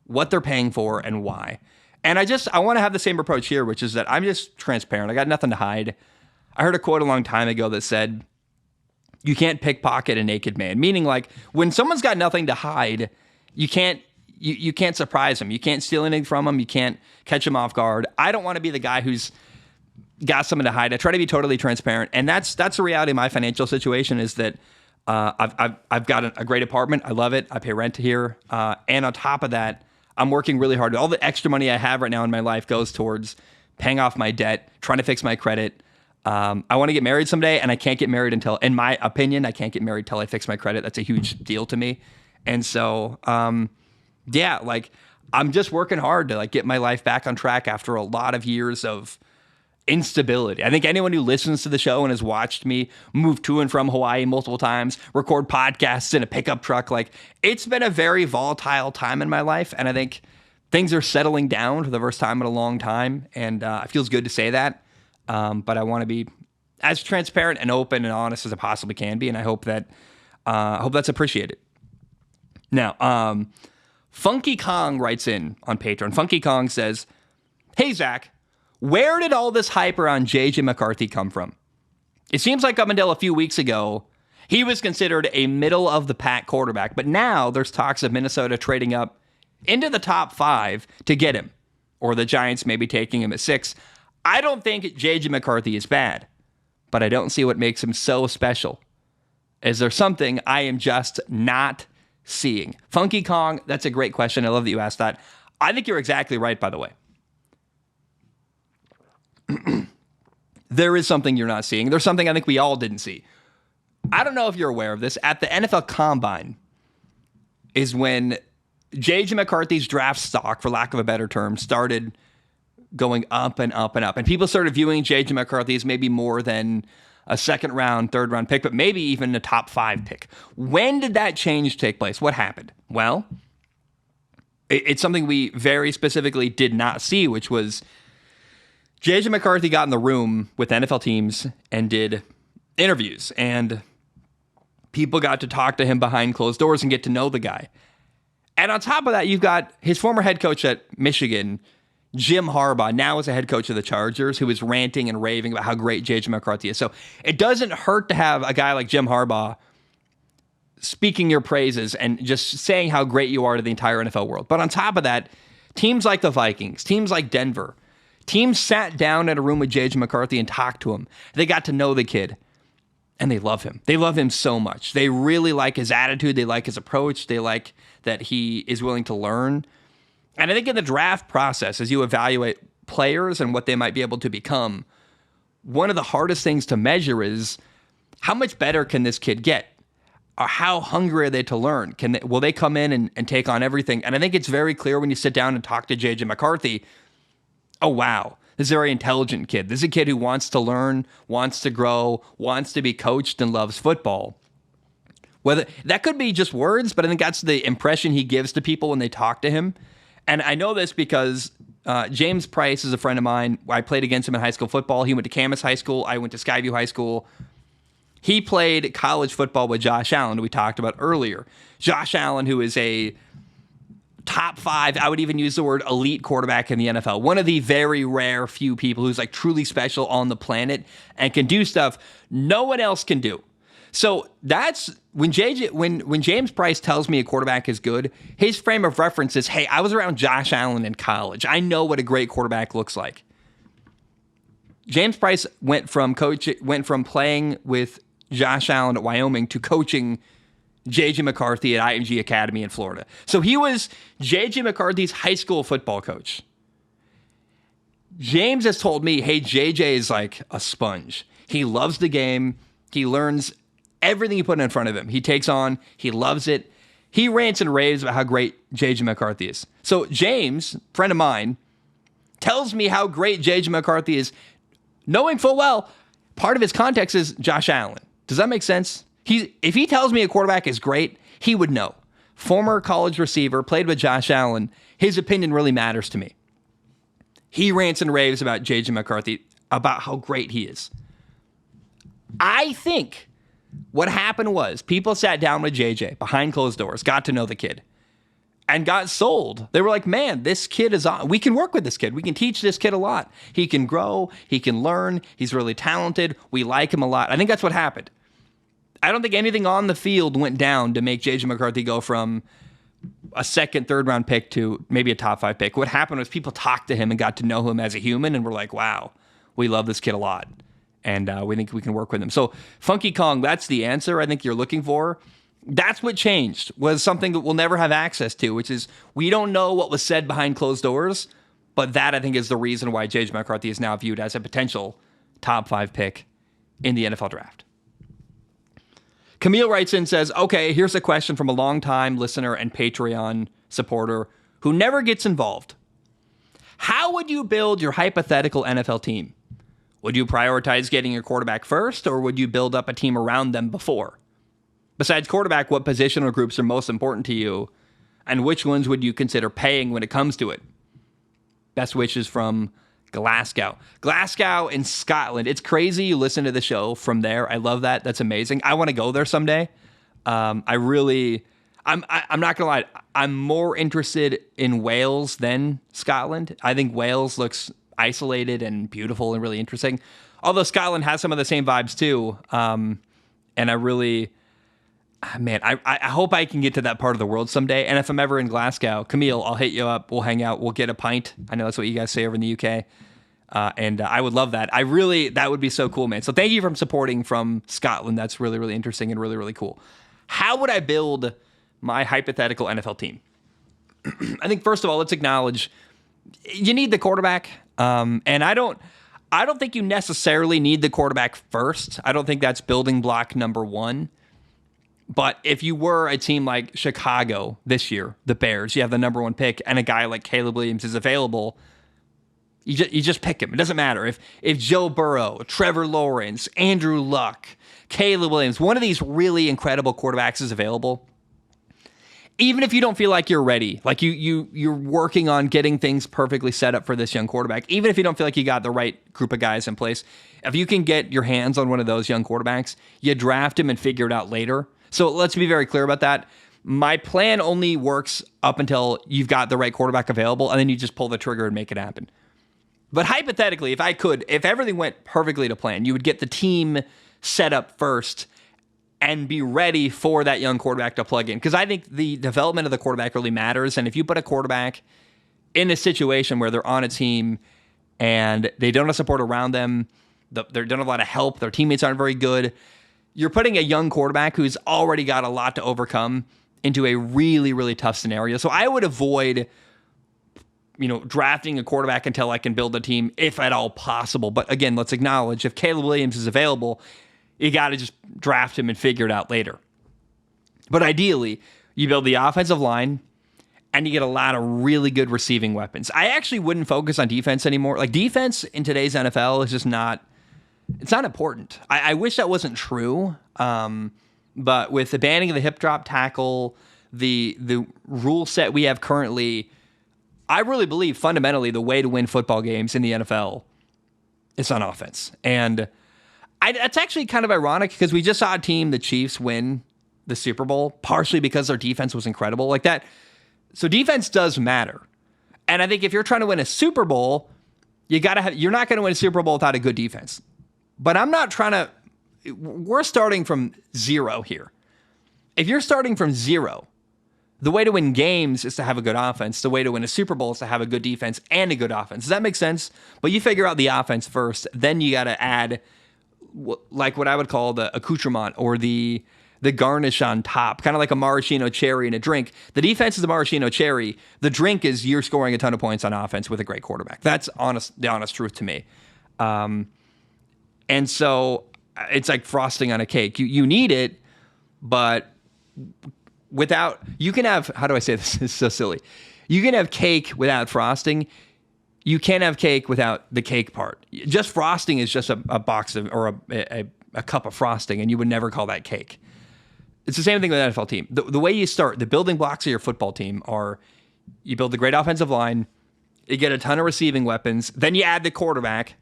what they're paying for and why. And I want to have the same approach here, which is that I'm just transparent. I got nothing to hide. I heard a quote a long time ago that said, you can't pickpocket a naked man, meaning like when someone's got nothing to hide, you can't surprise them. You can't steal anything from them. You can't catch them off guard. I don't want to be the guy who's got something to hide. I try to be totally transparent. And that's the reality of my financial situation is that I've got a great apartment. I love it. I pay rent here. And on top of that, I'm working really hard. All the extra money I have right now in my life goes towards paying off my debt, trying to fix my credit. I want to get married someday, and I can't get married until, in my opinion, I can't get married till I fix my credit. That's a huge deal to me. And so, yeah, like I'm just working hard to like get my life back on track after a lot of years of instability. I think anyone who listens to the show and has watched me move to and from Hawaii multiple times, record podcasts in a pickup truck, like it's been a very volatile time in my life. And I think things are settling down for the first time in a long time. And it feels good to say that. But I want to be as transparent and open and honest as I possibly can be. And I hope that's appreciated. Now, Funky Kong writes in on Patreon. Funky Kong says, "Hey, Zach, where did all this hype around J.J. McCarthy come from? It seems like up until a few weeks ago, he was considered a middle-of-the-pack quarterback, but now there's talks of Minnesota trading up into the top 5 to get him, or the Giants maybe taking him at 6. I don't think J.J. McCarthy is bad, but I don't see what makes him so special. Is there something I am just not seeing? Funky Kong, that's a great question. I love that you asked that. I think you're exactly right, by the way. There is something you're not seeing. There's something I think we all didn't see. I don't know if you're aware of this. At the NFL Combine is when J.J. McCarthy's draft stock, for lack of a better term, started going up and up and up. And people started viewing J.J. McCarthy as maybe more than a second round, third round pick, but maybe even a top 5 pick. When did that change take place? What happened? Well, it's something we very specifically did not see, which was J.J. McCarthy got in the room with NFL teams and did interviews, and people got to talk to him behind closed doors and get to know the guy. And on top of that, you've got his former head coach at Michigan, Jim Harbaugh, now is a head coach of the Chargers, who is ranting and raving about how great J.J. McCarthy is. So it doesn't hurt to have a guy like Jim Harbaugh speaking your praises and just saying how great you are to the entire NFL world. But on top of that, teams like the Vikings, teams like Denver, teams sat down in a room with J.J. McCarthy and talked to him. They got to know the kid, and they love him. They love him so much. They really like his attitude. They like his approach. They like that he is willing to learn. And I think in the draft process, as you evaluate players and what they might be able to become, one of the hardest things to measure is how much better can this kid get? Or how hungry are they to learn? Will they come in and take on everything? And I think it's very clear when you sit down and talk to J.J. McCarthy, oh, wow, this is a very intelligent kid. This is a kid who wants to learn, wants to grow, wants to be coached, and loves football. Whether that could be just words, but I think that's the impression he gives to people when they talk to him. And I know this because James Price is a friend of mine. I played against him in high school football. He went to Camas High School. I went to Skyview High School. He played college football with Josh Allen, who we talked about earlier. Josh Allen, who is a top 5, I would even use the word elite quarterback in the NFL. One of the very rare few people who's like truly special on the planet and can do stuff no one else can do. So that's when James Price tells me a quarterback is good, his frame of reference is, hey, I was around Josh Allen in college. I know what a great quarterback looks like. James Price went from playing with Josh Allen at Wyoming to coaching J.J. McCarthy at IMG Academy in Florida. So he was J.J. McCarthy's high school football coach. James has told me, hey, J.J. is like a sponge. He loves the game. He learns everything you put in front of him. He takes on. He loves it. He rants and raves about how great J.J. McCarthy is. So James, friend of mine, tells me how great J.J. McCarthy is, knowing full well part of his context is Josh Allen. Does that make sense? If he tells me a quarterback is great, he would know. Former college receiver, played with Josh Allen, his opinion really matters to me. He rants and raves about J.J. McCarthy, about how great he is. I think what happened was people sat down with J.J. behind closed doors, got to know the kid, and got sold. They were like, man, this kid is on. We can work with this kid. We can teach this kid a lot. He can grow. He can learn. He's really talented. We like him a lot. I think that's what happened. I don't think anything on the field went down to make J.J. McCarthy go from a second, third round pick to maybe a top 5 pick. What happened was people talked to him and got to know him as a human and were like, wow, we love this kid a lot. And we think we can work with him. So Funky Kong, that's the answer I think you're looking for. That's what changed, was something that we'll never have access to, which is we don't know what was said behind closed doors, but that I think is the reason why J.J. McCarthy is now viewed as a potential top 5 pick in the NFL draft. Kameel writes in, says, okay, here's a question from a longtime listener and Patreon supporter who never gets involved. How would you build your hypothetical NFL team? Would you prioritize getting your quarterback first, or would you build up a team around them before? Besides quarterback, what positional groups are most important to you, and which ones would you consider paying when it comes to it? Best wishes from Glasgow. Glasgow in Scotland. It's crazy you listen to the show from there. I love that. That's amazing. I want to go there someday. I'm not going to lie. I'm more interested in Wales than Scotland. I think Wales looks isolated and beautiful and really interesting. Although Scotland has some of the same vibes too. And I really, man, I hope I can get to that part of the world someday. And if I'm ever in Glasgow, Kameel, I'll hit you up. We'll hang out. We'll get a pint. I know that's what you guys say over in the UK. And I would love that. That would be so cool, man. So thank you for supporting from Scotland. That's really, really interesting and really, really cool. How would I build my hypothetical NFL team. I think first of all, let's acknowledge you need the quarterback. And I don't think you necessarily need the quarterback first. I don't think that's building block number one. But if you were a team like Chicago this year, the Bears, you have the number one pick, and a guy like Caleb Williams is available, you just pick him. It doesn't matter. If Joe Burrow, Trevor Lawrence, Andrew Luck, Caleb Williams, one of these really incredible quarterbacks is available, even if you don't feel like you're ready, like you're working on getting things perfectly set up for this young quarterback, even if you don't feel like you got the right group of guys in place, if you can get your hands on one of those young quarterbacks, you draft him and figure it out later. So let's be very clear about that. My plan only works up until you've got the right quarterback available, and then you just pull the trigger and make it happen. But hypothetically, if everything went perfectly to plan, you would get the team set up first and be ready for that young quarterback to plug in. Because I think the development of the quarterback really matters. And if you put a quarterback in a situation where they're on a team and they don't have support around them, they don't have a lot of help, their teammates aren't very good, you're putting a young quarterback who's already got a lot to overcome into a really, really tough scenario. So I would avoid, drafting a quarterback until I can build a team, if at all possible. But again, let's acknowledge if Caleb Williams is available, you got to just draft him and figure it out later. But ideally, you build the offensive line and you get a lot of really good receiving weapons. I actually wouldn't focus on defense anymore. Like, defense in today's NFL is just not important. I wish that wasn't true. But with the banning of the hip drop tackle, the rule set we have currently, I really believe fundamentally the way to win football games in the NFL is on offense. And that's actually kind of ironic because we just saw a team, the Chiefs, win the Super Bowl, partially because their defense was incredible like that. So defense does matter. And I think if you're trying to win a Super Bowl, you're not going to win a Super Bowl without a good defense. But we're starting from zero here. If you're starting from zero, the way to win games is to have a good offense. The way to win a Super Bowl is to have a good defense and a good offense. Does that make sense? But you figure out the offense first, then you got to add like what I would call the accoutrement or the garnish on top, kind of like a maraschino cherry in a drink. The defense is the maraschino cherry. The drink is you're scoring a ton of points on offense with a great quarterback. That's the honest truth to me. And so it's like frosting on a cake. You need it, but you can have, how do I say this? It's so silly. You can have cake without frosting. You can't have cake without the cake part. Just frosting is just a box of, or a cup of frosting, and you would never call that cake. It's the same thing with an NFL team. The way you start, the building blocks of your football team are you build a great offensive line, you get a ton of receiving weapons, then you add the quarterback,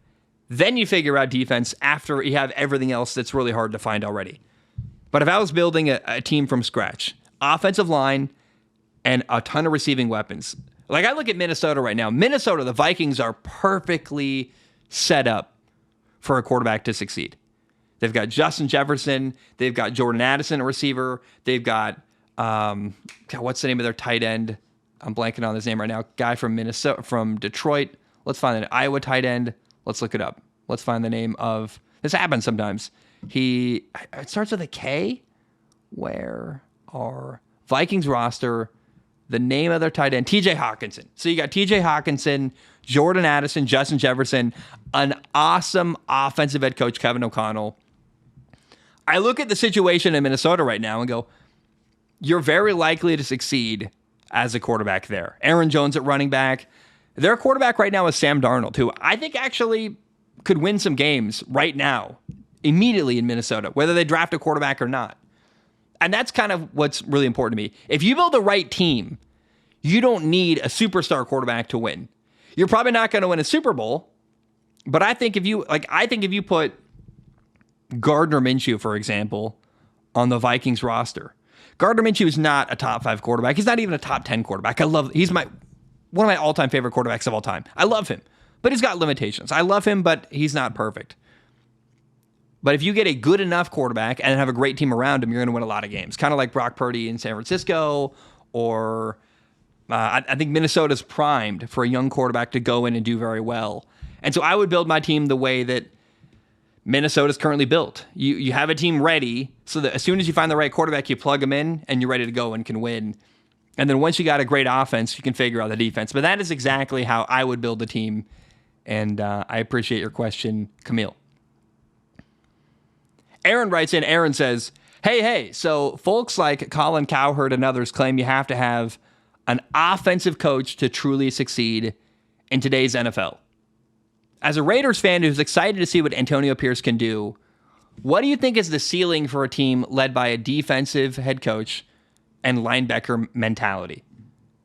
then you figure out defense after you have everything else that's really hard to find already. But if I was building a team from scratch, offensive line and a ton of receiving weapons, like I look at Minnesota right now. Minnesota, the Vikings are perfectly set up for a quarterback to succeed. They've got Justin Jefferson. They've got Jordan Addison, a receiver. They've got, what's the name of their tight end? I'm blanking on his name right now. Guy from Detroit. Let's find an Iowa tight end. Let's look it up. Let's find the name of, this happens sometimes. It starts with a K. Where are Vikings roster? The name of their tight end, TJ Hawkinson. So you got TJ Hawkinson, Jordan Addison, Justin Jefferson, an awesome offensive head coach, Kevin O'Connell. I look at the situation in Minnesota right now and go, you're very likely to succeed as a quarterback there. Aaron Jones at running back. Their quarterback right now is Sam Darnold, who I think actually could win some games right now, immediately in Minnesota, whether they draft a quarterback or not. And that's kind of what's really important to me. If you build the right team, you don't need a superstar quarterback to win. You're probably not going to win a Super Bowl, but I think if you put Gardner Minshew, for example, on the Vikings roster, Gardner Minshew is not a top 5 quarterback. He's not even a top 10 quarterback. He's one of my all-time favorite quarterbacks of all time. I love him, but he's got limitations. I love him, but he's not perfect. But if you get a good enough quarterback and have a great team around him, you're going to win a lot of games. Kind of like Brock Purdy in San Francisco, or I think Minnesota's primed for a young quarterback to go in and do very well. And so I would build my team the way that Minnesota's currently built. You have a team ready so that as soon as you find the right quarterback, you plug them in and you're ready to go and can win. And then once you got a great offense, you can figure out the defense. But that is exactly how I would build a team. And I appreciate your question, Kameel. Aaron writes in, Aaron says, hey, so folks like Colin Cowherd and others claim you have to have an offensive coach to truly succeed in today's NFL. As a Raiders fan who's excited to see what Antonio Pierce can do, what do you think is the ceiling for a team led by a defensive head coach and linebacker mentality?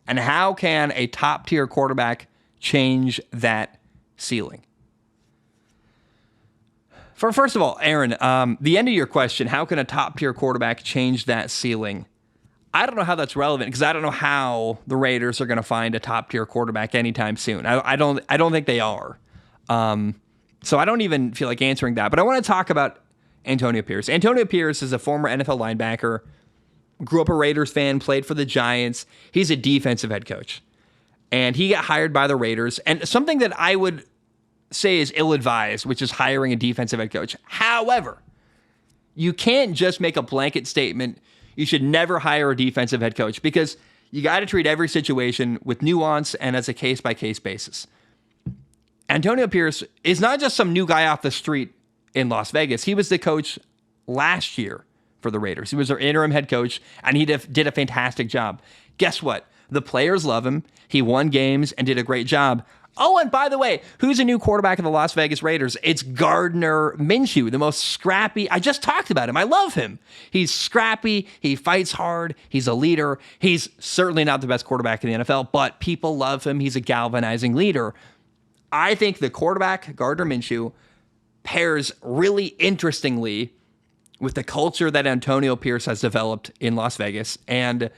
And how can a top-tier quarterback change that ceiling? First of all, Aaron, the end of your question, how can a top-tier quarterback change that ceiling? I don't know how that's relevant because I don't know how the Raiders are going to find a top-tier quarterback anytime soon. I don't think they are. So I don't even feel like answering that. But I want to talk about Antonio Pierce. Antonio Pierce is a former NFL linebacker, grew up a Raiders fan, played for the Giants. He's a defensive head coach. And he got hired by the Raiders. And something that I would say is ill-advised, which is hiring a defensive head coach. However, you can't just make a blanket statement, you should never hire a defensive head coach, because you got to treat every situation with nuance and as a case-by-case basis. Antonio Pierce is not just some new guy off the street in Las Vegas. He was the coach last year for the Raiders. He was their interim head coach, and he did a fantastic job. Guess what? The players love him. He won games and did a great job. Oh, and by the way, who's a new quarterback of the Las Vegas Raiders? It's Gardner Minshew, the most scrappy. I just talked about him. I love him. He's scrappy. He fights hard. He's a leader. He's certainly not the best quarterback in the NFL, but people love him. He's a galvanizing leader. I think the quarterback, Gardner Minshew, pairs really interestingly with the culture that Antonio Pierce has developed in Las Vegas. And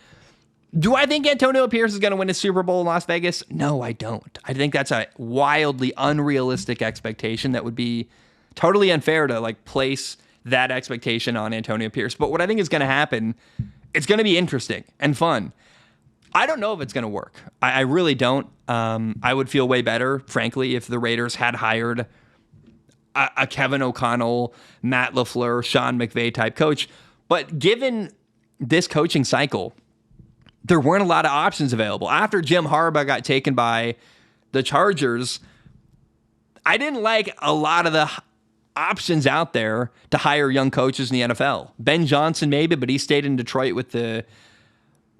do I think Antonio Pierce is going to win a Super Bowl in Las Vegas? No, I don't. I think that's a wildly unrealistic expectation that would be totally unfair to place that expectation on Antonio Pierce. But what I think is going to happen, it's going to be interesting and fun. I don't know if it's going to work. I really don't. I would feel way better, frankly, if the Raiders had hired a Kevin O'Connell, Matt LaFleur, Sean McVay type coach. But given this coaching cycle, there weren't a lot of options available. After Jim Harbaugh got taken by the Chargers, I didn't like a lot of the options out there to hire young coaches in the NFL. Ben Johnson maybe, but he stayed in Detroit with the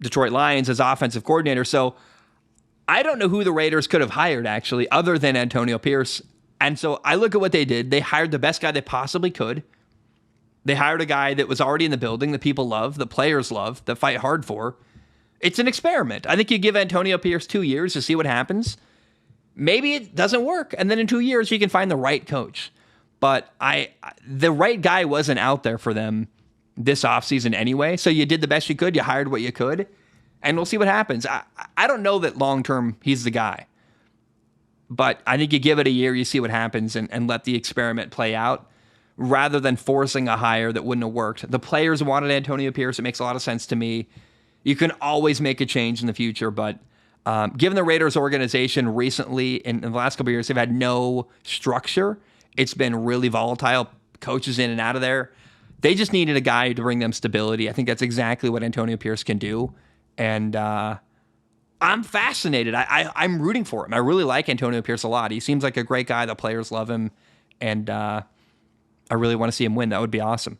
Detroit Lions as offensive coordinator. So I don't know who the Raiders could have hired, actually, other than Antonio Pierce. And so I look at what they did. They hired the best guy they possibly could. They hired a guy that was already in the building, that people love, the players love, that fight hard for. It's an experiment. I think you give Antonio Pierce 2 years to see what happens. Maybe it doesn't work, and then in 2 years you can find the right coach. But the right guy wasn't out there for them this offseason anyway, so you did the best you could. You hired what you could, and we'll see what happens. I don't know that long-term he's the guy, but I think you give it a year, you see what happens, and let the experiment play out rather than forcing a hire that wouldn't have worked. The players wanted Antonio Pierce. It makes a lot of sense to me. You can always make a change in the future, but given the Raiders organization recently, in the last couple of years, they've had no structure. It's been really volatile, coaches in and out of there. They just needed a guy to bring them stability. I think that's exactly what Antonio Pierce can do. And I'm fascinated. I'm rooting for him. I really like Antonio Pierce a lot. He seems like a great guy. The players love him. And I really want to see him win. That would be awesome.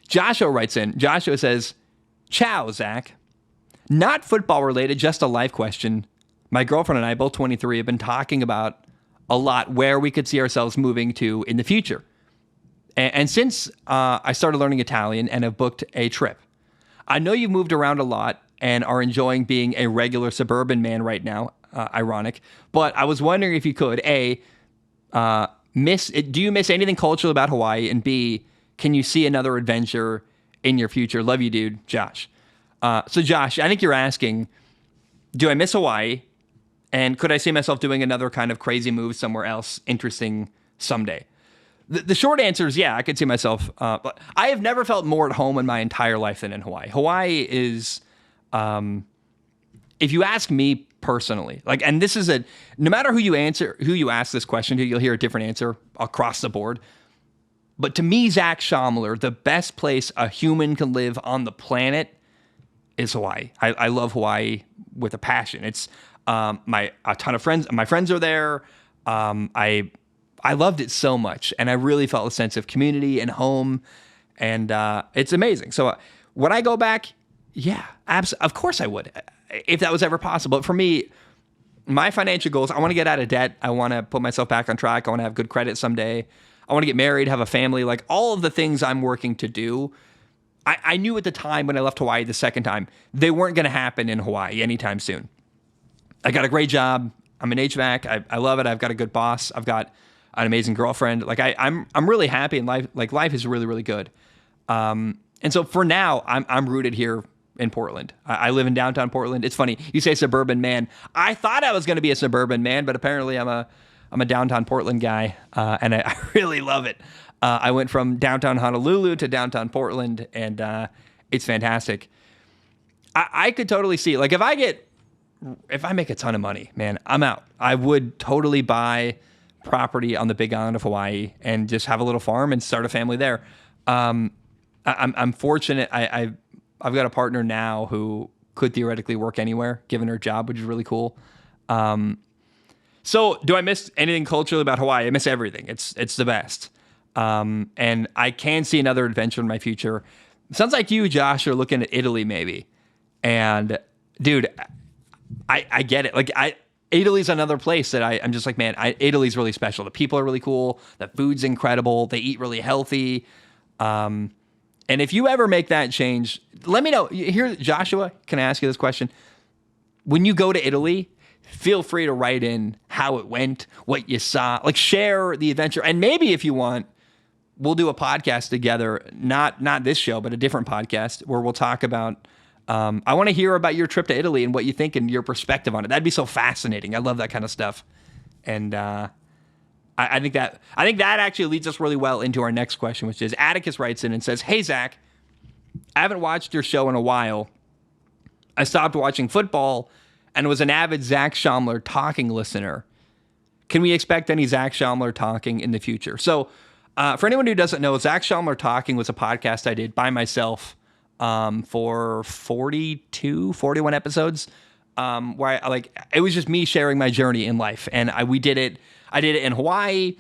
Joshua writes in. Joshua says, "Ciao, Zach. Not football related, just a life question. My girlfriend and I, both 23, have been talking about a lot where we could see ourselves moving to in the future. And since I started learning Italian and have booked a trip, I know you've moved around a lot and are enjoying being a regular suburban man right now. Ironic. But I was wondering if you could, A, do you miss anything cultural about Hawaii? And B, can you see another adventure in your future? Love you, dude. Josh." So Josh, I think you're asking, do I miss Hawaii? And could I see myself doing another kind of crazy move somewhere else interesting someday? The short answer is yeah, I could see myself. But I have never felt more at home in my entire life than in Hawaii. Hawaii is, if you ask me personally. Like, and this is no matter who you ask this question to, you'll hear a different answer across the board. But to me, Zach Schaumler, the best place a human can live on the planet is Hawaii. I love Hawaii with a passion. It's a ton of friends. My friends are there. I loved it so much, and I really felt a sense of community and home, and it's amazing. So would I go back? Yeah, of course I would, if that was ever possible. But for me, my financial goals, I want to get out of debt. I want to put myself back on track. I want to have good credit someday. I want to get married, have a family, like all of the things I'm working to do. I knew at the time when I left Hawaii the second time, they weren't going to happen in Hawaii anytime soon. I got a great job. I'm an HVAC. I love it. I've got a good boss. I've got an amazing girlfriend. Like I'm really happy in life. Like life is really, really good. And so for now, I'm rooted here in Portland. I live in downtown Portland. It's funny. You say suburban man. I thought I was going to be a suburban man, but apparently I'm a downtown Portland guy, and I really love it. I went from downtown Honolulu to downtown Portland, and it's fantastic. I could totally see, like, if I make a ton of money, man, I'm out. I would totally buy property on the Big Island of Hawaii and just have a little farm and start a family there. I'm fortunate. I've got a partner now who could theoretically work anywhere, given her job, which is really cool. So do I miss anything culturally about Hawaii? I miss everything. It's the best. And I can see another adventure in my future. Sounds like you, Josh, are looking at Italy maybe. And dude, I get it. Like Italy's another place that I'm just like, man, Italy's really special. The people are really cool. The food's incredible. They eat really healthy. And if you ever make that change, let me know. Here, Joshua, can I ask you this question? When you go to Italy, feel free to write in how it went, what you saw, like share the adventure. And maybe if you want, we'll do a podcast together, not this show, but a different podcast where we'll talk about, I want to hear about your trip to Italy and what you think and your perspective on it. That'd be so fascinating. I love that kind of stuff. And I think that actually leads us really well into our next question, which is Atticus writes in and says, "Hey, Zach, I haven't watched your show in a while. I stopped watching football and was an avid Zach Schaumler talking listener. Can we expect any Zach Schaumler talking in the future?" So for anyone who doesn't know, Zach Schaumler Talking was a podcast I did by myself for 41 episodes, where it was just me sharing my journey in life. And I did it in Hawaii.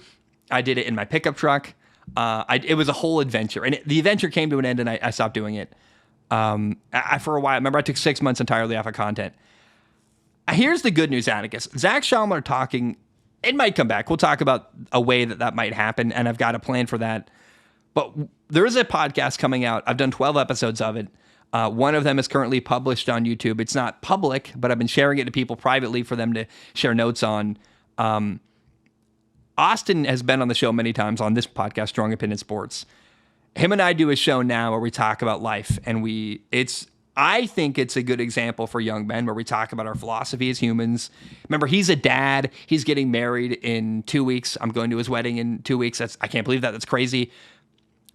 I did it in my pickup truck. It was a whole adventure. And the adventure came to an end and I stopped doing it. For a while, remember I took 6 months entirely off of content. Here's the good news, Atticus. Zach Schaumler Talking, it might come back. We'll talk about a way that might happen, and I've got a plan for that. But there is a podcast coming out. I've done 12 episodes of it. One of them is currently published on YouTube. It's not public, but I've been sharing it to people privately for them to share notes on. Austin has been on the show many times on this podcast, Strong Opinion Sports. Him and I do a show now where we talk about life, and I think it's a good example for young men where we talk about our philosophy as humans. Remember, he's a dad. He's getting married in 2 weeks. I'm going to his wedding in 2 weeks. I can't believe that. That's crazy.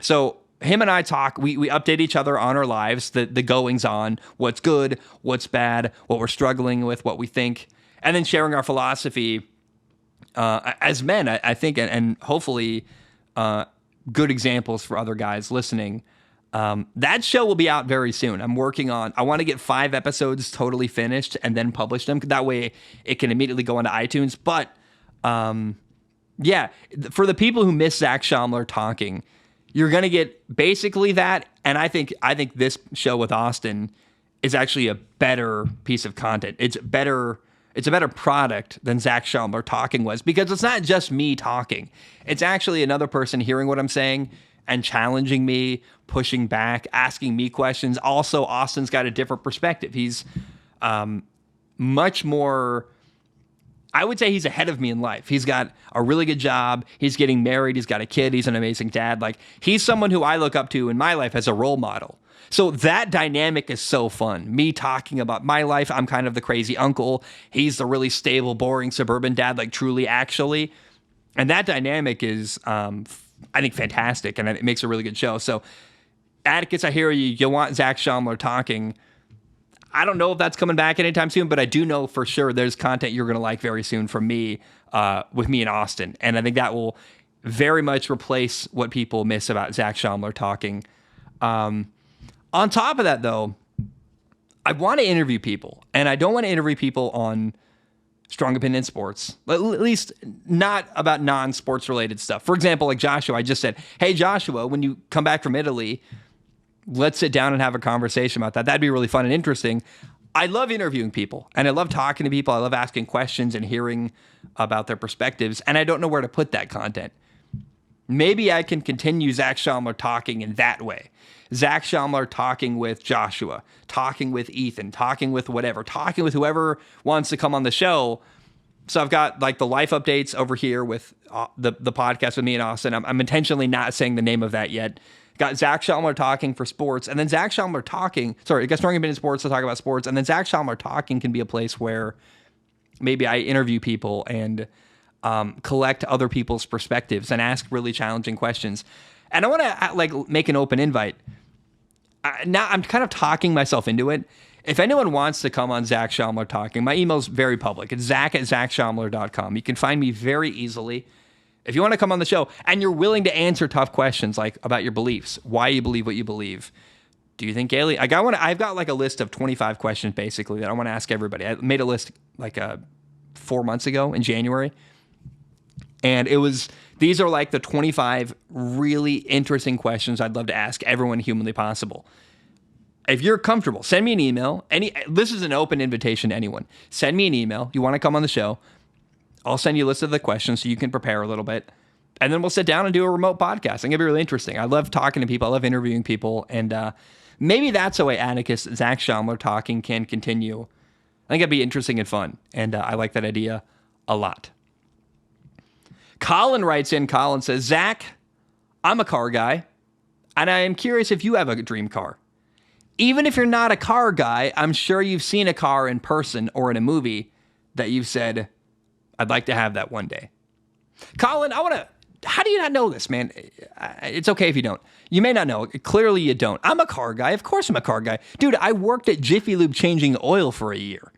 So him and I talk. We update each other on our lives, the goings on, what's good, what's bad, what we're struggling with, what we think, and then sharing our philosophy as men, I think, and hopefully good examples for other guys listening. That show will be out very soon. I want to get 5 episodes totally finished and then publish them. That way it can immediately go onto iTunes. But yeah, for the people who miss Zach Schaumler Talking, you're going to get basically that. And I think this show with Austin is actually a better piece of content. It's a better product than Zach Schaumler Talking was, because it's not just me talking. It's actually another person hearing what I'm saying and challenging me, pushing back, asking me questions. Also, Austin's got a different perspective. He's much more, I would say he's ahead of me in life. He's got a really good job. He's getting married. He's got a kid. He's an amazing dad. Like, he's someone who I look up to in my life as a role model. So that dynamic is so fun. Me talking about my life. I'm kind of the crazy uncle. He's the really stable, boring suburban dad, like truly, actually. And that dynamic is, I think, fantastic, and it makes a really good show. So, Atticus, I hear you. You want Zach Schaumler Talking. I don't know if that's coming back anytime soon, but I do know for sure there's content you're going to like very soon from me with me in Austin. And I think that will very much replace what people miss about Zach Schaumler talking. On top of that, though, I want to interview people, and I don't want to interview people on Strong Opinion Sports, at least not about non-sports related stuff. For example, like Joshua, I just said, hey, Joshua, when you come back from Italy, let's sit down and have a conversation about that. That'd be really fun and interesting. I love interviewing people, and I love talking to people. I love asking questions and hearing about their perspectives, and I don't know where to put that content. Maybe I can continue Zach Schaumler talking in that way. Zach Schaumler talking with Joshua, talking with Ethan, talking with whatever, talking with whoever wants to come on the show. So I've got like the life updates over here with the podcast with me and Austin. I'm intentionally not saying the name of that yet. Got Zach Schaumler talking for sports, and then Zach Schaumler talking. Sorry, I got Strong Opinion Sports to talk about sports, and then Zach Schaumler talking can be a place where maybe I interview people and collect other people's perspectives and ask really challenging questions. And I want to like make an open invite. Now I'm kind of talking myself into it. If anyone wants to come on Zach Schaumler talking, my email's very public. It's zach@zachschaumler.com. You can find me very easily. If you want to come on the show and you're willing to answer tough questions like about your beliefs, why you believe what you believe. Do you think alien? I've got like a list of 25 questions basically that I want to ask everybody. I made a list like 4 months ago in January. And these are like the 25 really interesting questions I'd love to ask everyone humanly possible. If you're comfortable, send me an email. This is an open invitation to anyone. Send me an email. You want to come on the show? I'll send you a list of the questions so you can prepare a little bit. And then we'll sit down and do a remote podcast. I think it'll be really interesting. I love talking to people. I love interviewing people. And maybe that's the way Atticus Zach Schaumler talking can continue. I think it'd be interesting and fun. And I like that idea a lot. Collin writes in. Collin says, Zach, I'm a car guy, and I am curious if you have a dream car. Even if you're not a car guy, I'm sure you've seen a car in person or in a movie that you've said, I'd like to have that one day. Collin, how do you not know this, man? It's okay if you don't. You may not know. Clearly you don't. I'm a car guy. Of course I'm a car guy. Dude, I worked at Jiffy Lube changing oil for a year.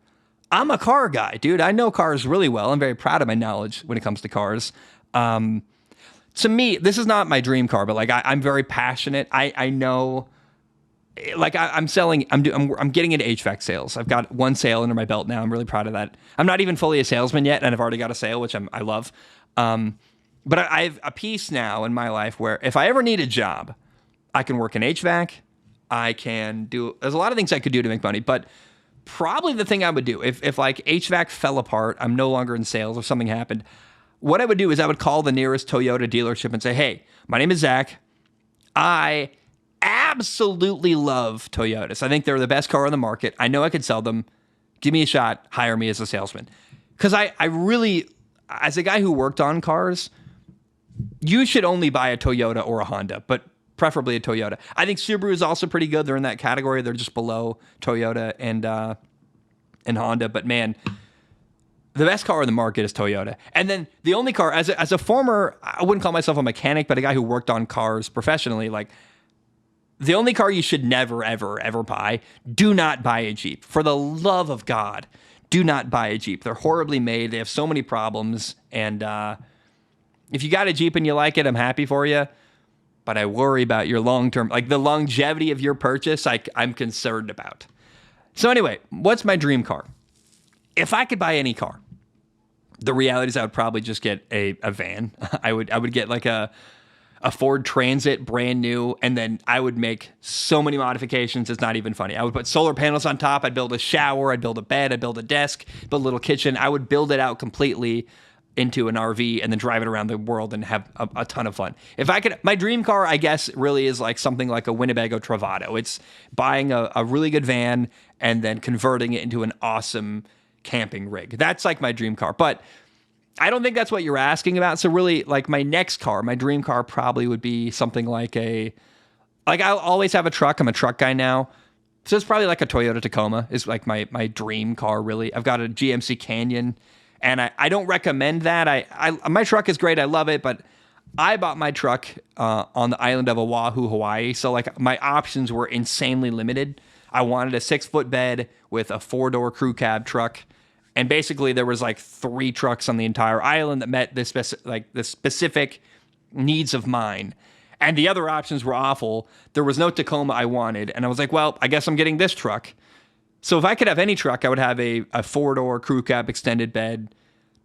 I'm a car guy, dude. I know cars really well. I'm very proud of my knowledge when it comes to cars. To me, this is not my dream car, but like I'm very passionate. I know, like I'm getting into HVAC sales. I've got one sale under my belt now. I'm really proud of that. I'm not even fully a salesman yet, and I've already got a sale, which I love. But I have a piece now in my life where if I ever need a job, I can work in HVAC. There's a lot of things I could do to make money, but probably the thing I would do if like HVAC fell apart, I'm no longer in sales or something happened, what I would do is I would call the nearest Toyota dealership and say, hey, my name is Zach. I absolutely love Toyotas. I think they're the best car on the market. I know I could sell them. Give me a shot. Hire me as a salesman. Because I really, as a guy who worked on cars, you should only buy a Toyota or a Honda, but preferably a Toyota. I think Subaru is also pretty good. They're in that category. They're just below Toyota and Honda. But man, the best car on the market is Toyota. And then the only car, as a former, I wouldn't call myself a mechanic, but a guy who worked on cars professionally, like the only car you should never, ever, ever buy, do not buy a Jeep. For the love of God, do not buy a Jeep. They're horribly made. They have so many problems. And if you got a Jeep and you like it, I'm happy for you. But I worry about your long-term, like the longevity of your purchase, I'm concerned about. So anyway, what's my dream car? If I could buy any car, the reality is I would probably just get a van. I would get like a Ford Transit, brand new, and then I would make so many modifications, it's not even funny. I would put solar panels on top, I'd build a shower, I'd build a bed, I'd build a desk, build a little kitchen. I would build it out completely into an RV and then drive it around the world and have a ton of fun. If I could, my dream car, I guess, really is like something like a Winnebago Travato. It's buying a really good van and then converting it into an awesome camping rig. That's like my dream car. But I don't think that's what you're asking about. So really, like my next car, my dream car probably would be something like I'll always have a truck. I'm a truck guy now. So it's probably like a Toyota Tacoma is like my dream car, really. I've got a GMC Canyon, and I don't recommend that. My truck is great. I love it, but I bought my truck on the island of Oahu, Hawaii. So like my options were insanely limited. I wanted a 6-foot bed with a 4-door crew cab truck. And basically there was like 3 trucks on the entire island that met the specific needs of mine. And the other options were awful. There was no Tacoma I wanted. And I was like, well, I guess I'm getting this truck. So if I could have any truck, I would have a 4-door crew cab extended bed,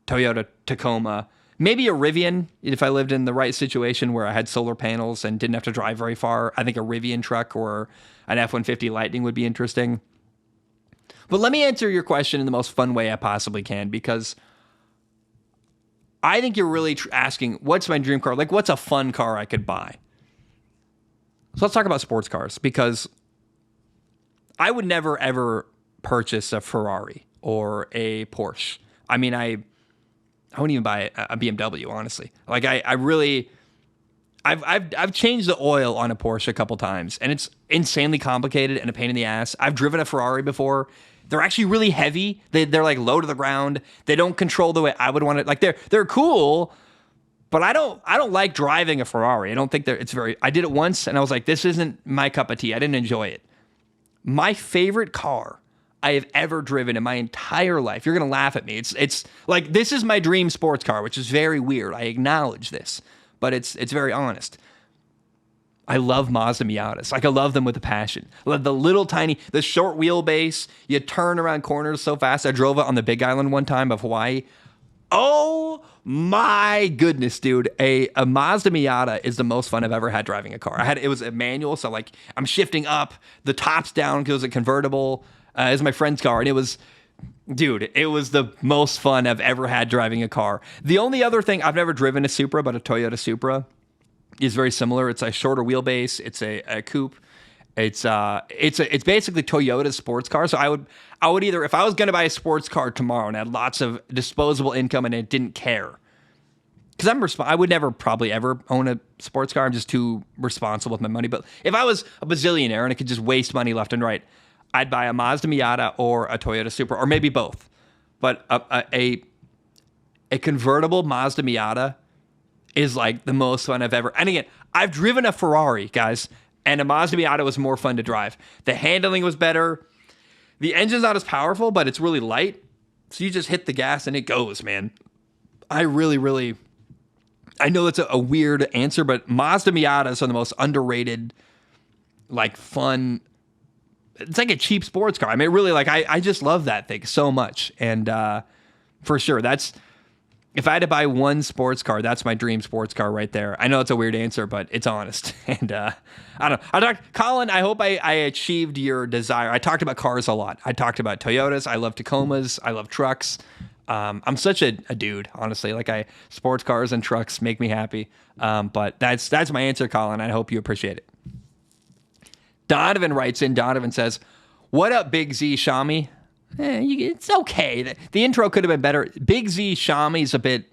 Toyota Tacoma, maybe a Rivian if I lived in the right situation where I had solar panels and didn't have to drive very far. I think a Rivian truck or an F-150 Lightning would be interesting. But let me answer your question in the most fun way I possibly can, because I think you're really asking, what's my dream car? Like, what's a fun car I could buy? So let's talk about sports cars, because I would never, ever purchase a Ferrari or a Porsche. I mean, I wouldn't even buy a BMW, honestly. Like, I've changed the oil on a Porsche a couple times, and it's insanely complicated and a pain in the ass. I've driven a Ferrari before. They're actually really heavy. They're like low to the ground. They don't control the way I would want it. Like, they're cool, but I don't like driving a Ferrari. I don't think it's very. I did it once, and I was like, this isn't my cup of tea. I didn't enjoy it. My favorite car I have ever driven in my entire life. You're gonna laugh at me. It's like, this is my dream sports car, which is very weird. I acknowledge this, but it's very honest. I love Mazda Miatas. Like, I love them with a passion. I love the short wheelbase. You turn around corners so fast. I drove it on the Big Island one time of Hawaii. Oh my goodness, dude. A Mazda Miata is the most fun I've ever had driving a car. It was a manual, so like I'm shifting up, the top's down because it was a convertible. It was my friend's car, and it was the most fun I've ever had driving a car. The only other thing, I've never driven a Supra, but a Toyota Supra is very similar. It's a shorter wheelbase. It's a coupe. It's basically Toyota's sports car. So I would either, if I was going to buy a sports car tomorrow and had lots of disposable income and it didn't care, because I would never probably ever own a sports car. I'm just too responsible with my money. But if I was a bazillionaire and I could just waste money left and right, I'd buy a Mazda Miata or a Toyota Supra, or maybe both. But a convertible Mazda Miata is like the most fun I've ever. And again, I've driven a Ferrari, guys, and a Mazda Miata was more fun to drive. The handling was better. The engine's not as powerful, but it's really light. So you just hit the gas and it goes, man. I really, I know that's a weird answer, but Mazda Miatas are the most underrated, like, fun. It's like a cheap sports car. I mean, really, like, I just love that thing so much. And for sure, if I had to buy one sports car, that's my dream sports car right there. I know it's a weird answer, but it's honest. And I don't know. Collin, I hope I achieved your desire. I talked about cars a lot. I talked about Toyotas. I love Tacomas. I love trucks. I'm such a dude, honestly. Like, sports cars and trucks make me happy. But that's my answer, Collin. I hope you appreciate it. Donovan writes in. Donovan says, "What up, Big Z Shami?" It's okay. The intro could have been better. Big Z Shami's a bit.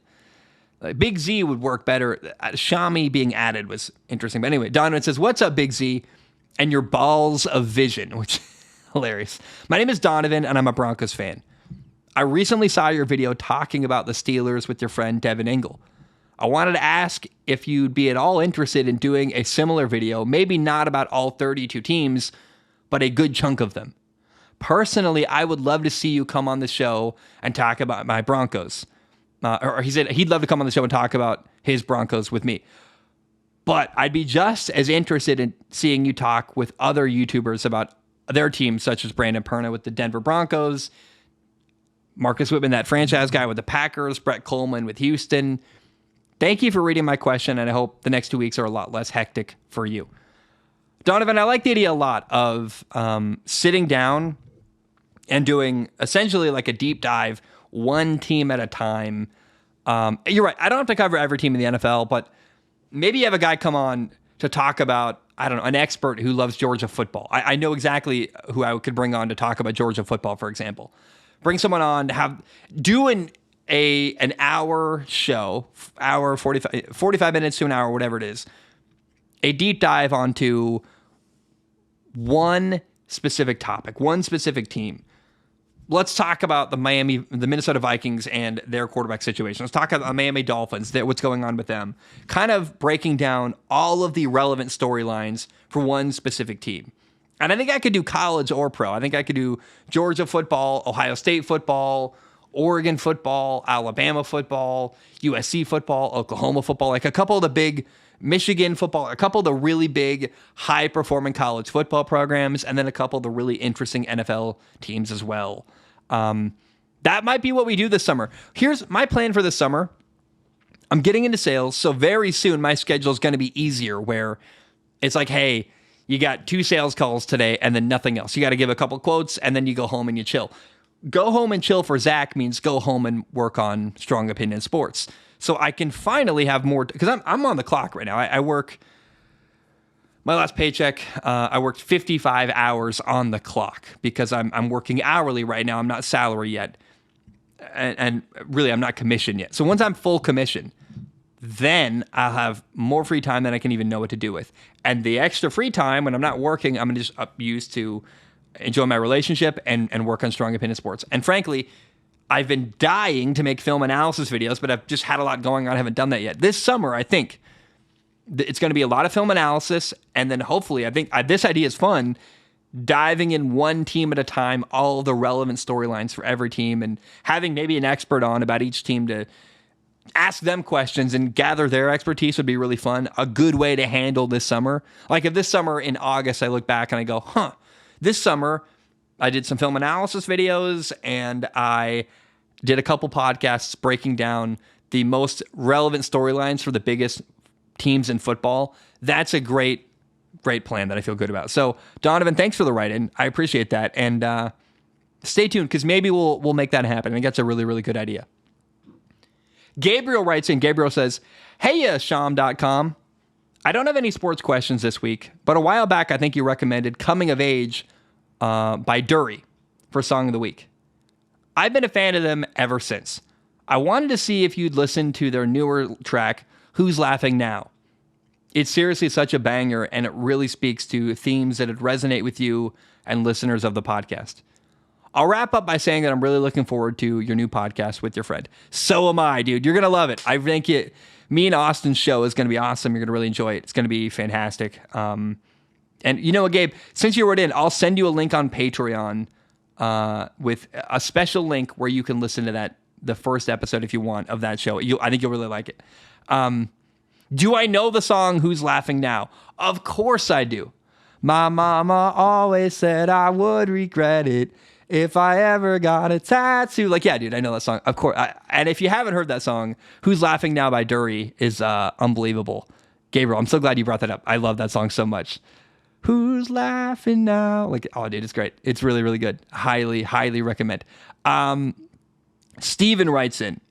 Big Z would work better. Shami being added was interesting. But anyway, Donovan says, "What's up, Big Z? And your balls of vision," which is hilarious. "My name is Donovan, and I'm a Broncos fan. I recently saw your video talking about the Steelers with your friend Devin Engel. I wanted to ask if you'd be at all interested in doing a similar video, maybe not about all 32 teams, but a good chunk of them. Personally, I would love to see you come on the show and talk about my Broncos." Or he said he'd love to come on the show and talk about his Broncos with me. "But I'd be just as interested in seeing you talk with other YouTubers about their teams, such as Brandon Perna with the Denver Broncos, Marcus Whitman, that franchise guy with the Packers, Brett Coleman with Houston. Thank you for reading my question, and I hope the next 2 weeks are a lot less hectic for you." Donovan, I like the idea a lot of sitting down and doing essentially like a deep dive, one team at a time. You're right. I don't have to cover every team in the NFL, but maybe you have a guy come on to talk about, I don't know, an expert who loves Georgia football. I know exactly who I could bring on to talk about Georgia football, for example. Bring someone on to do an hour show, 45 minutes to an hour, whatever it is, a deep dive onto one specific topic, one specific team. Let's talk about the Minnesota Vikings and their quarterback situation. Let's talk about the Miami Dolphins, what's going on with them. Kind of breaking down all of the relevant storylines for one specific team. And I think I could do college or pro. I think I could do Georgia football, Ohio State football, Oregon football, Alabama football, USC football, Oklahoma football, like a couple of the big Michigan football, a couple of the really big high-performing college football programs, and then a couple of the really interesting NFL teams as well. That might be what we do this summer. Here's my plan for this summer. I'm getting into sales, so very soon my schedule is going to be easier where it's like, hey, you got 2 sales calls today and then nothing else. You got to give a couple quotes and then you go home and you chill. Go home and chill for Zach means go home and work on Strong Opinion Sports. So I can finally have more, because I'm on the clock right now. I work, my last paycheck, I worked 55 hours on the clock because I'm working hourly right now. I'm not salary yet. And really, I'm not commissioned yet. So once I'm full commission, then I'll have more free time than I can even know what to do with. And the extra free time when I'm not working, I'm just used to enjoy my relationship and work on Strong Opinion Sports. And frankly, I've been dying to make film analysis videos, but I've just had a lot going on. I haven't done that yet. This summer, I think it's going to be a lot of film analysis. And then hopefully, I think this idea is fun, diving in one team at a time, all the relevant storylines for every team, and having maybe an expert on about each team to ask them questions and gather their expertise would be really fun. A good way to handle this summer. Like if this summer in August, I look back and I go, this summer I did some film analysis videos and I did a couple podcasts breaking down the most relevant storylines for the biggest teams in football. That's a great plan that I feel good about. So Donovan, thanks for the write-in. I appreciate that. And stay tuned because maybe we'll make that happen. I think that's a really, really good idea. Gabriel writes in. Gabriel says, hey, Sham.com. I don't have any sports questions this week, but a while back, I think you recommended Coming of Age by Durry for Song of the Week. I've been a fan of them ever since. I wanted to see if you'd listen to their newer track, Who's Laughing Now? It's seriously such a banger, and it really speaks to themes that would resonate with you and listeners of the podcast. I'll wrap up by saying that I'm really looking forward to your new podcast with your friend. So am I, dude. You're going to love it. I think me and Austin's show is going to be awesome. You're going to really enjoy it. It's going to be fantastic. And you know what, Gabe? Since you wrote in, I'll send you a link on Patreon with a special link where you can listen to the first episode if you want of that show. I think you'll really like it. Do I know the song Who's Laughing Now? Of course I do. My mama always said I would regret it if I ever got a tattoo. Like, yeah, dude, I know that song. Of course. And if you haven't heard that song, Who's Laughing Now by Durry is unbelievable. Gabriel, I'm so glad you brought that up. I love that song so much. Who's laughing now? Like, oh, dude, it's great. It's really, really good. Highly, highly recommend. Steven writes in.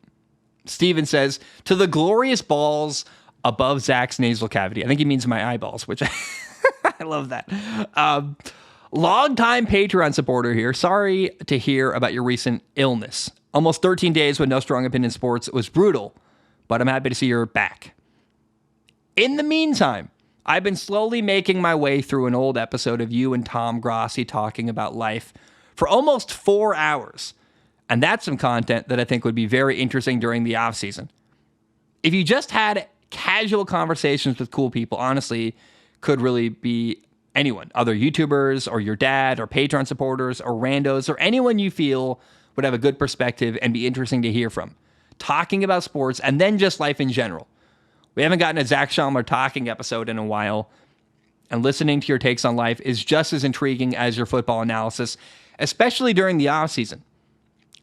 Steven says, to the glorious balls above Zach's nasal cavity. I think he means my eyeballs, which I love that. Long-time Patreon supporter here. Sorry to hear about your recent illness. Almost 13 days with no Strong Opinion Sports. It was brutal, but I'm happy to see you're back. In the meantime, I've been slowly making my way through an old episode of you and Tom Grossi talking about life for almost 4 hours. And that's some content that I think would be very interesting during the off-season. If you just had casual conversations with cool people, honestly, could really be anyone, other YouTubers or your dad or Patreon supporters or randos or anyone you feel would have a good perspective and be interesting to hear from. Talking about sports and then just life in general. We haven't gotten a Zach Schaumler talking episode in a while, and listening to your takes on life is just as intriguing as your football analysis, especially during the offseason.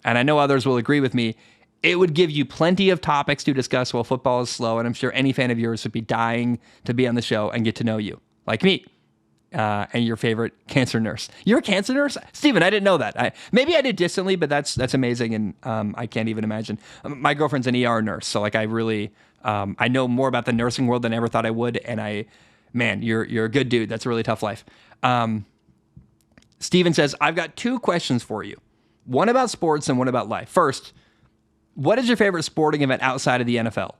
And I know others will agree with me. It would give you plenty of topics to discuss while football is slow, and I'm sure any fan of yours would be dying to be on the show and get to know you, like me, and your favorite cancer nurse. You're a cancer nurse? Steven, I didn't know that. Maybe I did distantly, but that's amazing, and I can't even imagine. My girlfriend's an ER nurse, so like I really, I know more about the nursing world than I ever thought I would, and you're a good dude. That's a really tough life. Steven says, I've got 2 questions for you. One about sports and one about life. First, what is your favorite sporting event outside of the NFL?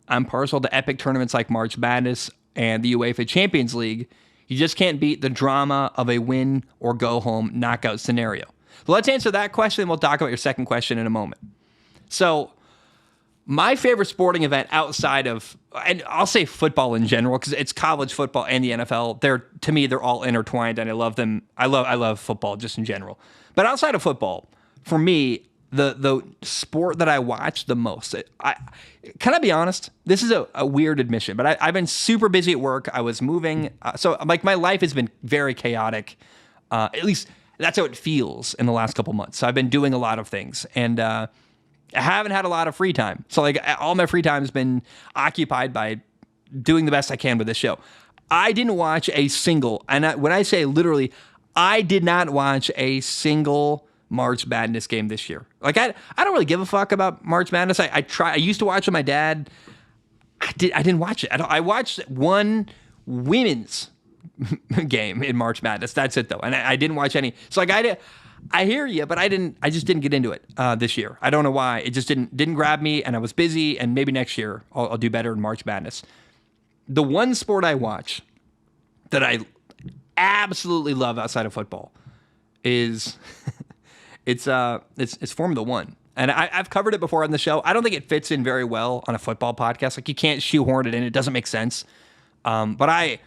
I'm partial to epic tournaments like March Madness and the UEFA Champions League. You just can't beat the drama of a win or go home knockout scenario. So let's answer that question, and we'll talk about your second question in a moment. So My favorite sporting event outside of, and I'll say football in general, because it's college football and the NFL. To me, they're all intertwined, and I love them. I love football just in general. But outside of football, for me, the sport that I watch the most, can I be honest? This is a weird admission, but I've been super busy at work. I was moving, so like my life has been very chaotic. At least that's how it feels in the last couple months. So I've been doing a lot of things, and I haven't had a lot of free time. So like all my free time has been occupied by doing the best I can with this show. I didn't watch a single, and when I say literally, I did not watch a single March Madness game this year. Like I don't really give a fuck about March Madness. I used to watch with my dad. I didn't watch it. I watched one women's game in March Madness. That's it though. And I didn't watch any. So like I hear you, but I just didn't get into it this year. I don't know why. It just didn't grab me, and I was busy, and maybe next year I'll do better in March Madness. The one sport I watch that I absolutely love outside of football is it's Formula One. And I've covered it before on the show. I don't think it fits in very well on a football podcast. Like you can't shoehorn it in. It doesn't make sense. But I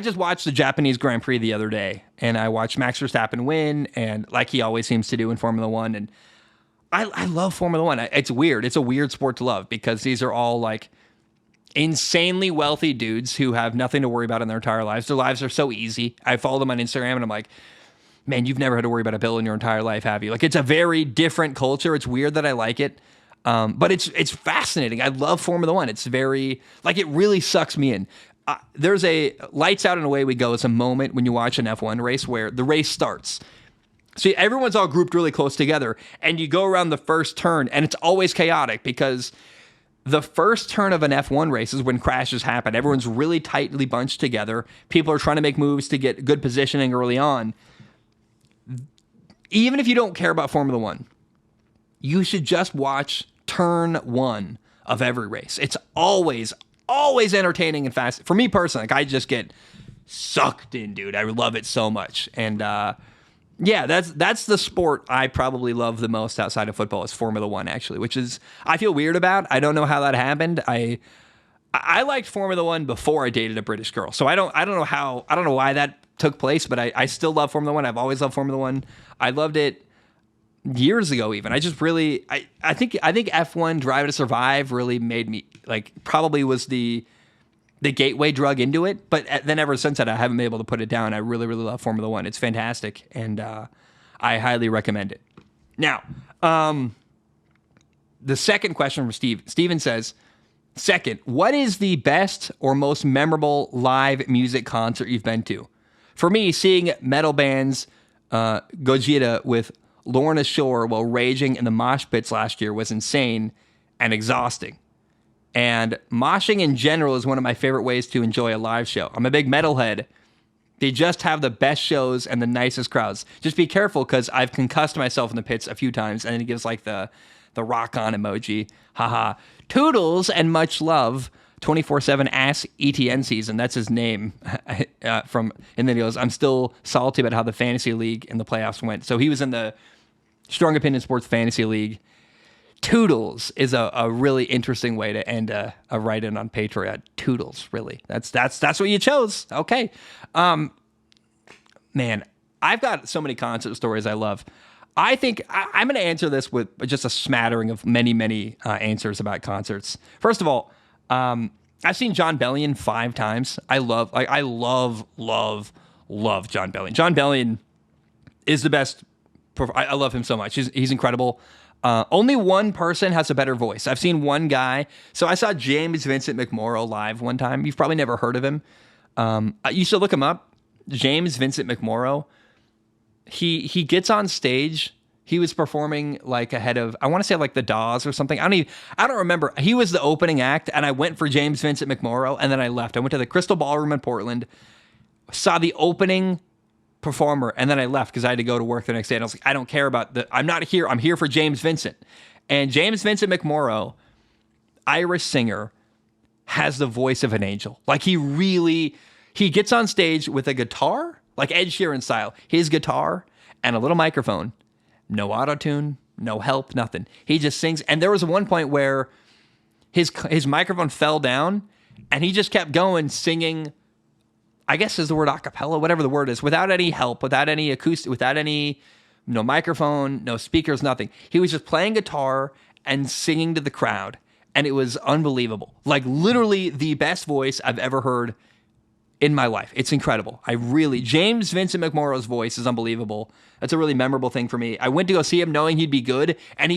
just watched the Japanese Grand Prix the other day, and I watched Max Verstappen win, and like he always seems to do in Formula One. And I love Formula One. It's weird. It's a weird sport to love because these are all like insanely wealthy dudes who have nothing to worry about in their entire lives. Their lives are so easy. I follow them on Instagram, and I'm like, man, you've never had to worry about a bill in your entire life, have you? Like, it's a very different culture. It's weird that I like it. But it's fascinating. I love Formula One. It's very, like, it really sucks me in. There's a lights out and away we go. It's a moment when you watch an F1 race where the race starts. So everyone's all grouped really close together, and you go around the first turn, and it's always chaotic because the first turn of an F1 race is when crashes happen. Everyone's really tightly bunched together. People are trying to make moves to get good positioning early on. Even if you don't care about Formula One, you should just watch turn one of every race. It's always entertaining and fast. For me personally, like I just get sucked in, dude. I love it so much. And yeah, that's the sport I probably love the most outside of football is Formula One, actually, which is I feel weird about. I don't know how that happened. I liked Formula One before I dated a British girl, so I don't know why that took place, but I still love Formula One. I've always loved Formula One. I loved it years ago even. I just really I think F1 Drive to Survive really made me like probably was the gateway drug into it, but then ever since that I haven't been able to put it down. I really love Formula One. It's fantastic, and I highly recommend it. Now, the second question from Steven says, second, what is the best or most memorable live music concert you've been to? For me, seeing metal bands Gojira with Lorna Shore while raging in the mosh pits last year was insane and exhausting. And moshing in general is one of my favorite ways to enjoy a live show. I'm a big metalhead. They just have the best shows and the nicest crowds. Just be careful because I've concussed myself in the pits a few times, and then he gives like the rock on emoji. Haha. Toodles and much love. 24/7 Ask ETN season. That's his name. And then he goes, I'm still salty about how the fantasy league in the playoffs went. So he was in the Strong Opinion Sports Fantasy League. Toodles is a really interesting way to end a write-in on Patreon. Toodles, really. That's what you chose. Okay. Man, I've got so many concert stories I love. I think I'm going to answer this with just a smattering of many answers about concerts. First of all, I've seen John Bellion 5 times. I love John Bellion. John Bellion is the best. I love him so much. He's incredible. Only one person has a better voice. I've seen one guy. So I saw James Vincent McMorrow live one time. You've probably never heard of him. You should look him up. James Vincent McMorrow. He gets on stage. He was performing like ahead of, I want to say like the Dawes or something. I don't remember. He was the opening act, and I went for James Vincent McMorrow, and then I left. I went to the Crystal Ballroom in Portland, saw the opening performer, and then I left because I had to go to work the next day. And I was like, I don't care about I'm not here. I'm here for James Vincent. And James Vincent McMorrow, Irish singer, has the voice of an angel. Like he gets on stage with a guitar, like Ed Sheeran style, his guitar and a little microphone. No auto-tune, no help, nothing. He just sings. And there was one point where his microphone fell down, and he just kept going singing. I guess is the word a cappella, whatever the word is, without any help, without any acoustic, without any no microphone, no speakers, nothing. He was just playing guitar and singing to the crowd, and it was unbelievable. Like literally the best voice I've ever heard in my life. It's incredible. James Vincent McMorrow's voice is unbelievable. That's a really memorable thing for me. I went to go see him knowing he'd be good, and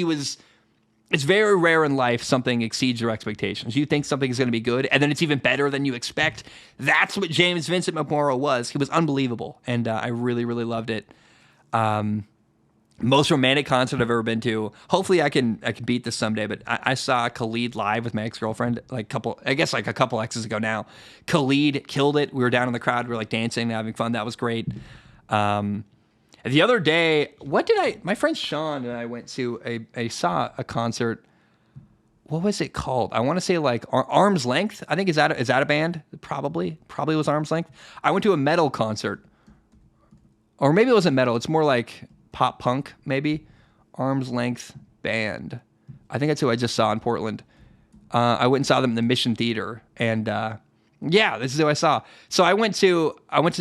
it's very rare in life something exceeds your expectations. You think something is going to be good, and then it's even better than you expect. That's what James Vincent McMorrow was. He was unbelievable, and I really, really loved it. Most romantic concert I've ever been to. Hopefully I can beat this someday, but I saw Khalid live with my ex-girlfriend a couple X's ago now. Khalid killed it. We were down in the crowd. We were like dancing and having fun. That was great. The other day, my friend Sean and I went to saw a concert. What was it called? I want to say like Arm's Length. I think is that a band? Probably was Arm's Length. I went to a metal concert. Or maybe it wasn't metal. It's more like pop punk, maybe. Arm's Length Band. I think that's who I just saw in Portland. I went and saw them in the Mission Theater, and this is who I saw. So I went to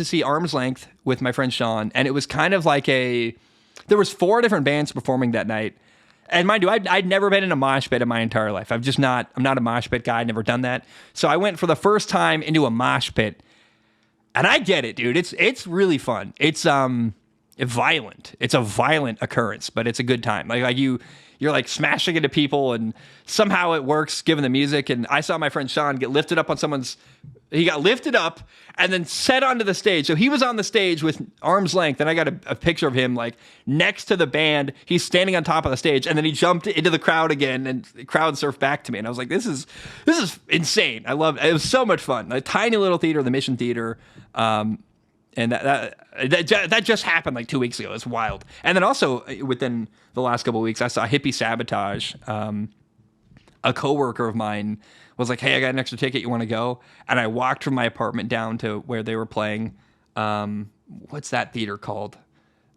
see Arm's Length with my friend Sean, and it was kind of like there was 4 different bands performing that night. And mind you, I'd never been in a mosh pit in my entire life. I'm not a mosh pit guy. I'd never done that. So I went for the first time into a mosh pit, and I get it, dude. It's really fun. It's violent. It's a violent occurrence, but it's a good time. Like you're like smashing into people, and somehow it works given the music. And I saw my friend Sean get lifted up on he got lifted up and then set onto the stage. So he was on the stage with Arm's Length, and I got a picture of him like next to the band. He's standing on top of the stage, and then he jumped into the crowd again, and the crowd surfed back to me. And I was like, this is insane. I loved it. It was so much fun. A tiny little theater, the Mission Theater. And that just happened like 2 weeks ago. It's wild. And then also within the last couple of weeks, I saw Ippei Sabotage. A coworker of mine was like, "Hey, I got an extra ticket. You want to go?" And I walked from my apartment down to where they were playing. What's that theater called?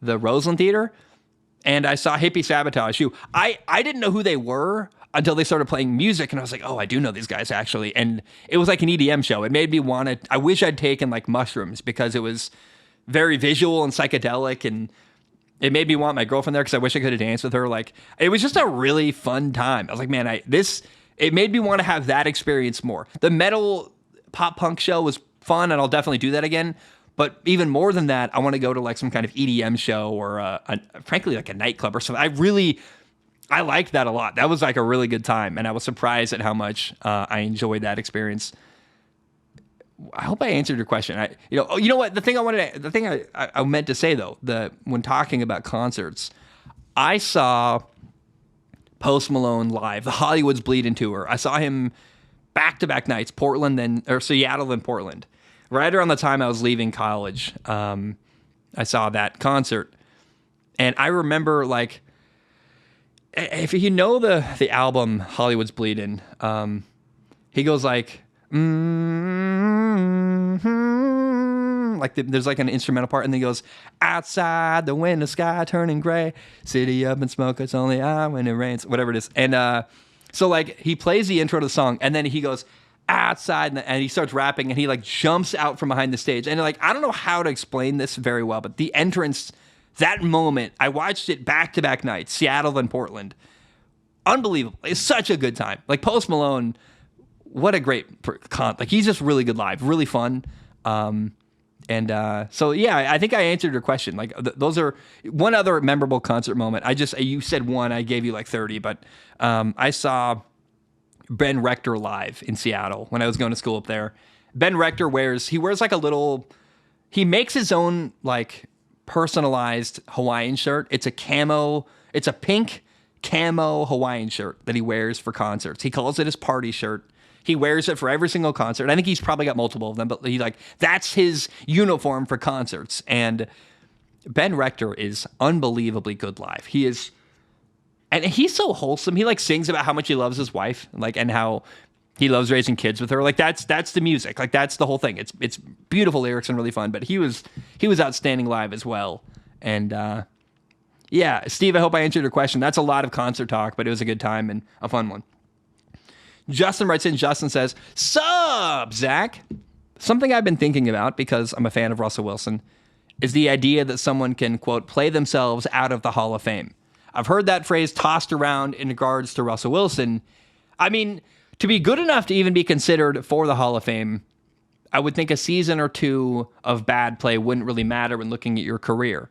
The Roseland Theater. And I saw Ippei Sabotage. I didn't know who they were until they started playing music, and I was like, oh, I do know these guys actually. And it was like an EDM show. It made me I wish I'd taken like mushrooms, because it was very visual and psychedelic, and it made me want my girlfriend there because I wish I could have danced with her. Like, it was just a really fun time. I was like, man, it made me want to have that experience more. The metal pop punk show was fun, and I'll definitely do that again. But even more than that, I want to go to like some kind of EDM show or frankly like a nightclub or something. I liked that a lot. That was like a really good time, and I was surprised at how much I enjoyed that experience. I hope I answered your question. You know what? The thing I meant to say though, when talking about concerts, I saw Post Malone live, the Hollywood's Bleeding tour. I saw him back-to-back nights, Seattle, then Portland. Right around the time I was leaving college, I saw that concert, and I remember like. If you know the album Hollywood's Bleeding, he goes like, there's like an instrumental part, and then he goes, outside the winter sky turning gray, city up in smoke, it's only I when it rains, whatever it is. And so like he plays the intro to the song, and then he goes outside, and he starts rapping, and he like jumps out from behind the stage. And like, I don't know how to explain this very well, but the entrance, that moment, I watched it back-to-back nights, Seattle and Portland. Unbelievable. It's such a good time. Like Post Malone, what a great like he's just really good live, really fun. So yeah, I think I answered your question. Like those are one other memorable concert moment. You said one, I gave you like 30, but I saw Ben Rector live in Seattle when I was going to school up there. Ben Rector wears he makes his own like personalized Hawaiian shirt. It's a pink camo Hawaiian shirt that he wears for concerts. He calls it his party shirt. He wears it for every single concert. I think he's probably got multiple of them, but that's his uniform for concerts. And Ben Rector is unbelievably good live. He's so wholesome. He like sings about how much he loves his wife, like, and how he loves raising kids with her. Like that's the music. Like that's the whole thing. It's beautiful lyrics and really fun. But he was outstanding live as well. And yeah, Steve, I hope I answered your question. That's a lot of concert talk, but it was a good time and a fun one. Justin writes in. Justin says, "Sup, Zach? Something I've been thinking about because I'm a fan of Russell Wilson is the idea that someone can, quote, play themselves out of the Hall of Fame. I've heard that phrase tossed around in regards to Russell Wilson. I mean, to be good enough to even be considered for the Hall of Fame, I would think a season or two of bad play wouldn't really matter when looking at your career.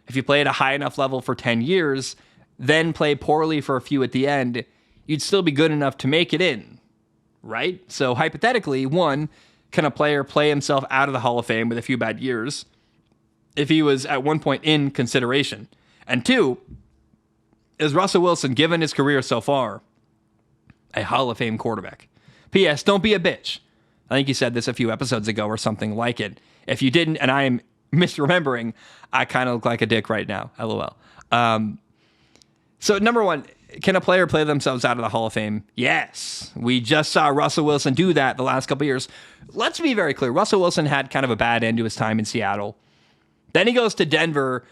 If you play at a high enough level for 10 years, then play poorly for a few at the end, you'd still be good enough to make it in, right? So hypothetically, one, can a player play himself out of the Hall of Fame with a few bad years if he was at one point in consideration? And two, is Russell Wilson, given his career so far, a Hall of Fame quarterback? P.S. Don't be a bitch. I think you said this a few episodes ago or something like it. If you didn't, and I am misremembering, I kind of look like a dick right now. LOL. So number one, can a player play themselves out of the Hall of Fame? Yes. We just saw Russell Wilson do that the last couple of years. Let's be very clear. Russell Wilson had kind of a bad end to his time in Seattle. Then he goes to Denver,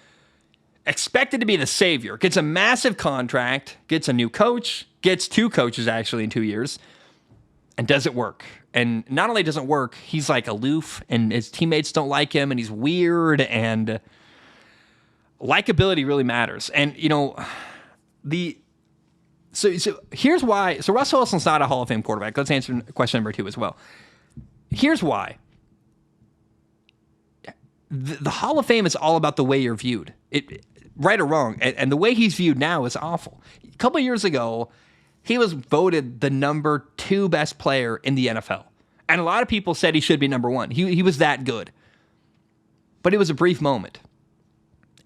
expected to be the savior, gets a massive contract, gets a new coach, gets two coaches actually in 2 years, and doesn't work. And not only doesn't work, he's like aloof, and his teammates don't like him, and he's weird, and likability really matters. And, you know, so here's why. So Russell Wilson's not a Hall of Fame quarterback. Let's answer question number 2 as well. Here's why. The Hall of Fame is all about the way you're viewed, right or wrong. And the way he's viewed now is awful. A couple of years ago, he was voted the number 2 best player in the NFL. And a lot of people said he should be number 1. He was that good. But it was a brief moment.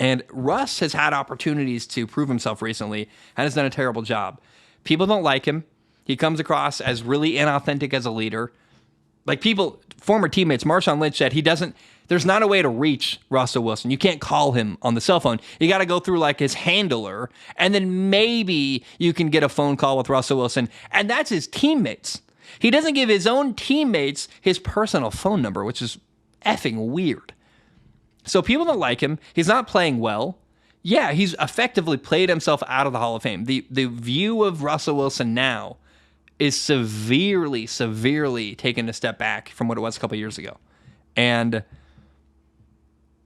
And Russ has had opportunities to prove himself recently and has done a terrible job. People don't like him. He comes across as really inauthentic as a leader. Like former teammates, Marshawn Lynch said there's not a way to reach Russell Wilson. You can't call him on the cell phone. You got to go through like his handler, and then maybe you can get a phone call with Russell Wilson, and that's his teammates. He doesn't give his own teammates his personal phone number, which is effing weird. So people don't like him. He's not playing well. Yeah, he's effectively played himself out of the Hall of Fame. The view of Russell Wilson now is severely taken a step back from what it was a couple years ago. And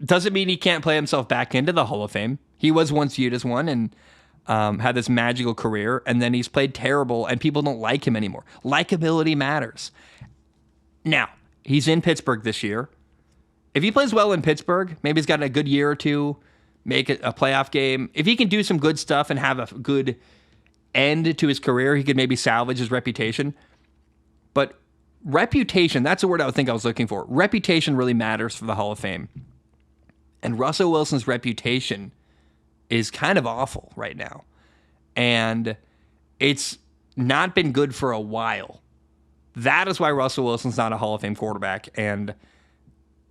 doesn't mean he can't play himself back into the Hall of Fame. He was once viewed as one and had this magical career, and then he's played terrible, and people don't like him anymore. Likability matters. Now, he's in Pittsburgh this year. If he plays well in Pittsburgh, maybe he's got a good year or two, make it a playoff game. If he can do some good stuff and have a good end to his career, he could maybe salvage his reputation. But reputation, that's the word I would think I was looking for. Reputation really matters for the Hall of Fame. And Russell Wilson's reputation is kind of awful right now. And it's not been good for a while. That is why Russell Wilson's not a Hall of Fame quarterback. And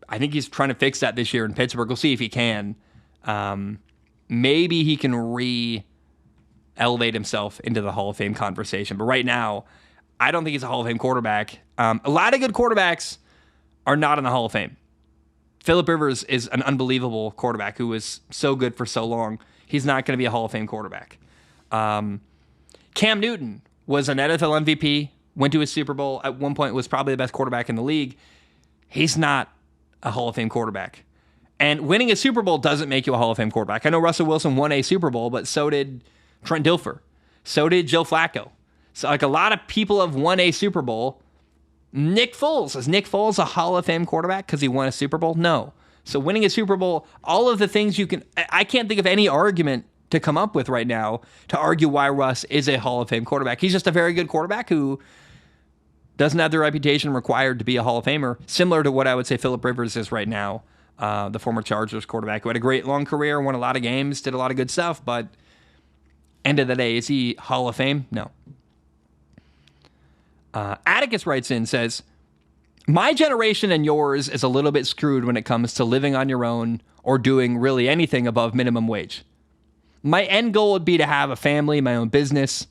I think he's trying to fix that this year in Pittsburgh. We'll see if he can. Maybe he can elevate himself into the Hall of Fame conversation. But right now, I don't think he's a Hall of Fame quarterback. A lot of good quarterbacks are not in the Hall of Fame. Phillip Rivers is an unbelievable quarterback who was so good for so long. He's not going to be a Hall of Fame quarterback. Cam Newton was an NFL MVP, went to a Super Bowl, at one point was probably the best quarterback in the league. He's not a Hall of Fame quarterback. And winning a Super Bowl doesn't make you a Hall of Fame quarterback. I know Russell Wilson won a Super Bowl, but so did Trent Dilfer. So did Joe Flacco. So like a lot of people have won a Super Bowl. Nick Foles. Is Nick Foles a Hall of Fame quarterback because he won a Super Bowl? No. So winning a Super Bowl, all of the things I can't think of any argument to come up with right now to argue why Russ is a Hall of Fame quarterback. He's just a very good quarterback who doesn't have the reputation required to be a Hall of Famer, similar to what I would say Phillip Rivers is right now, the former Chargers quarterback who had a great long career, won a lot of games, did a lot of good stuff, but end of the day, is he Hall of Fame? No. Atticus writes in, says, my generation and yours is a little bit screwed when it comes to living on your own or doing really anything above minimum wage. My end goal would be to have a family, my own business,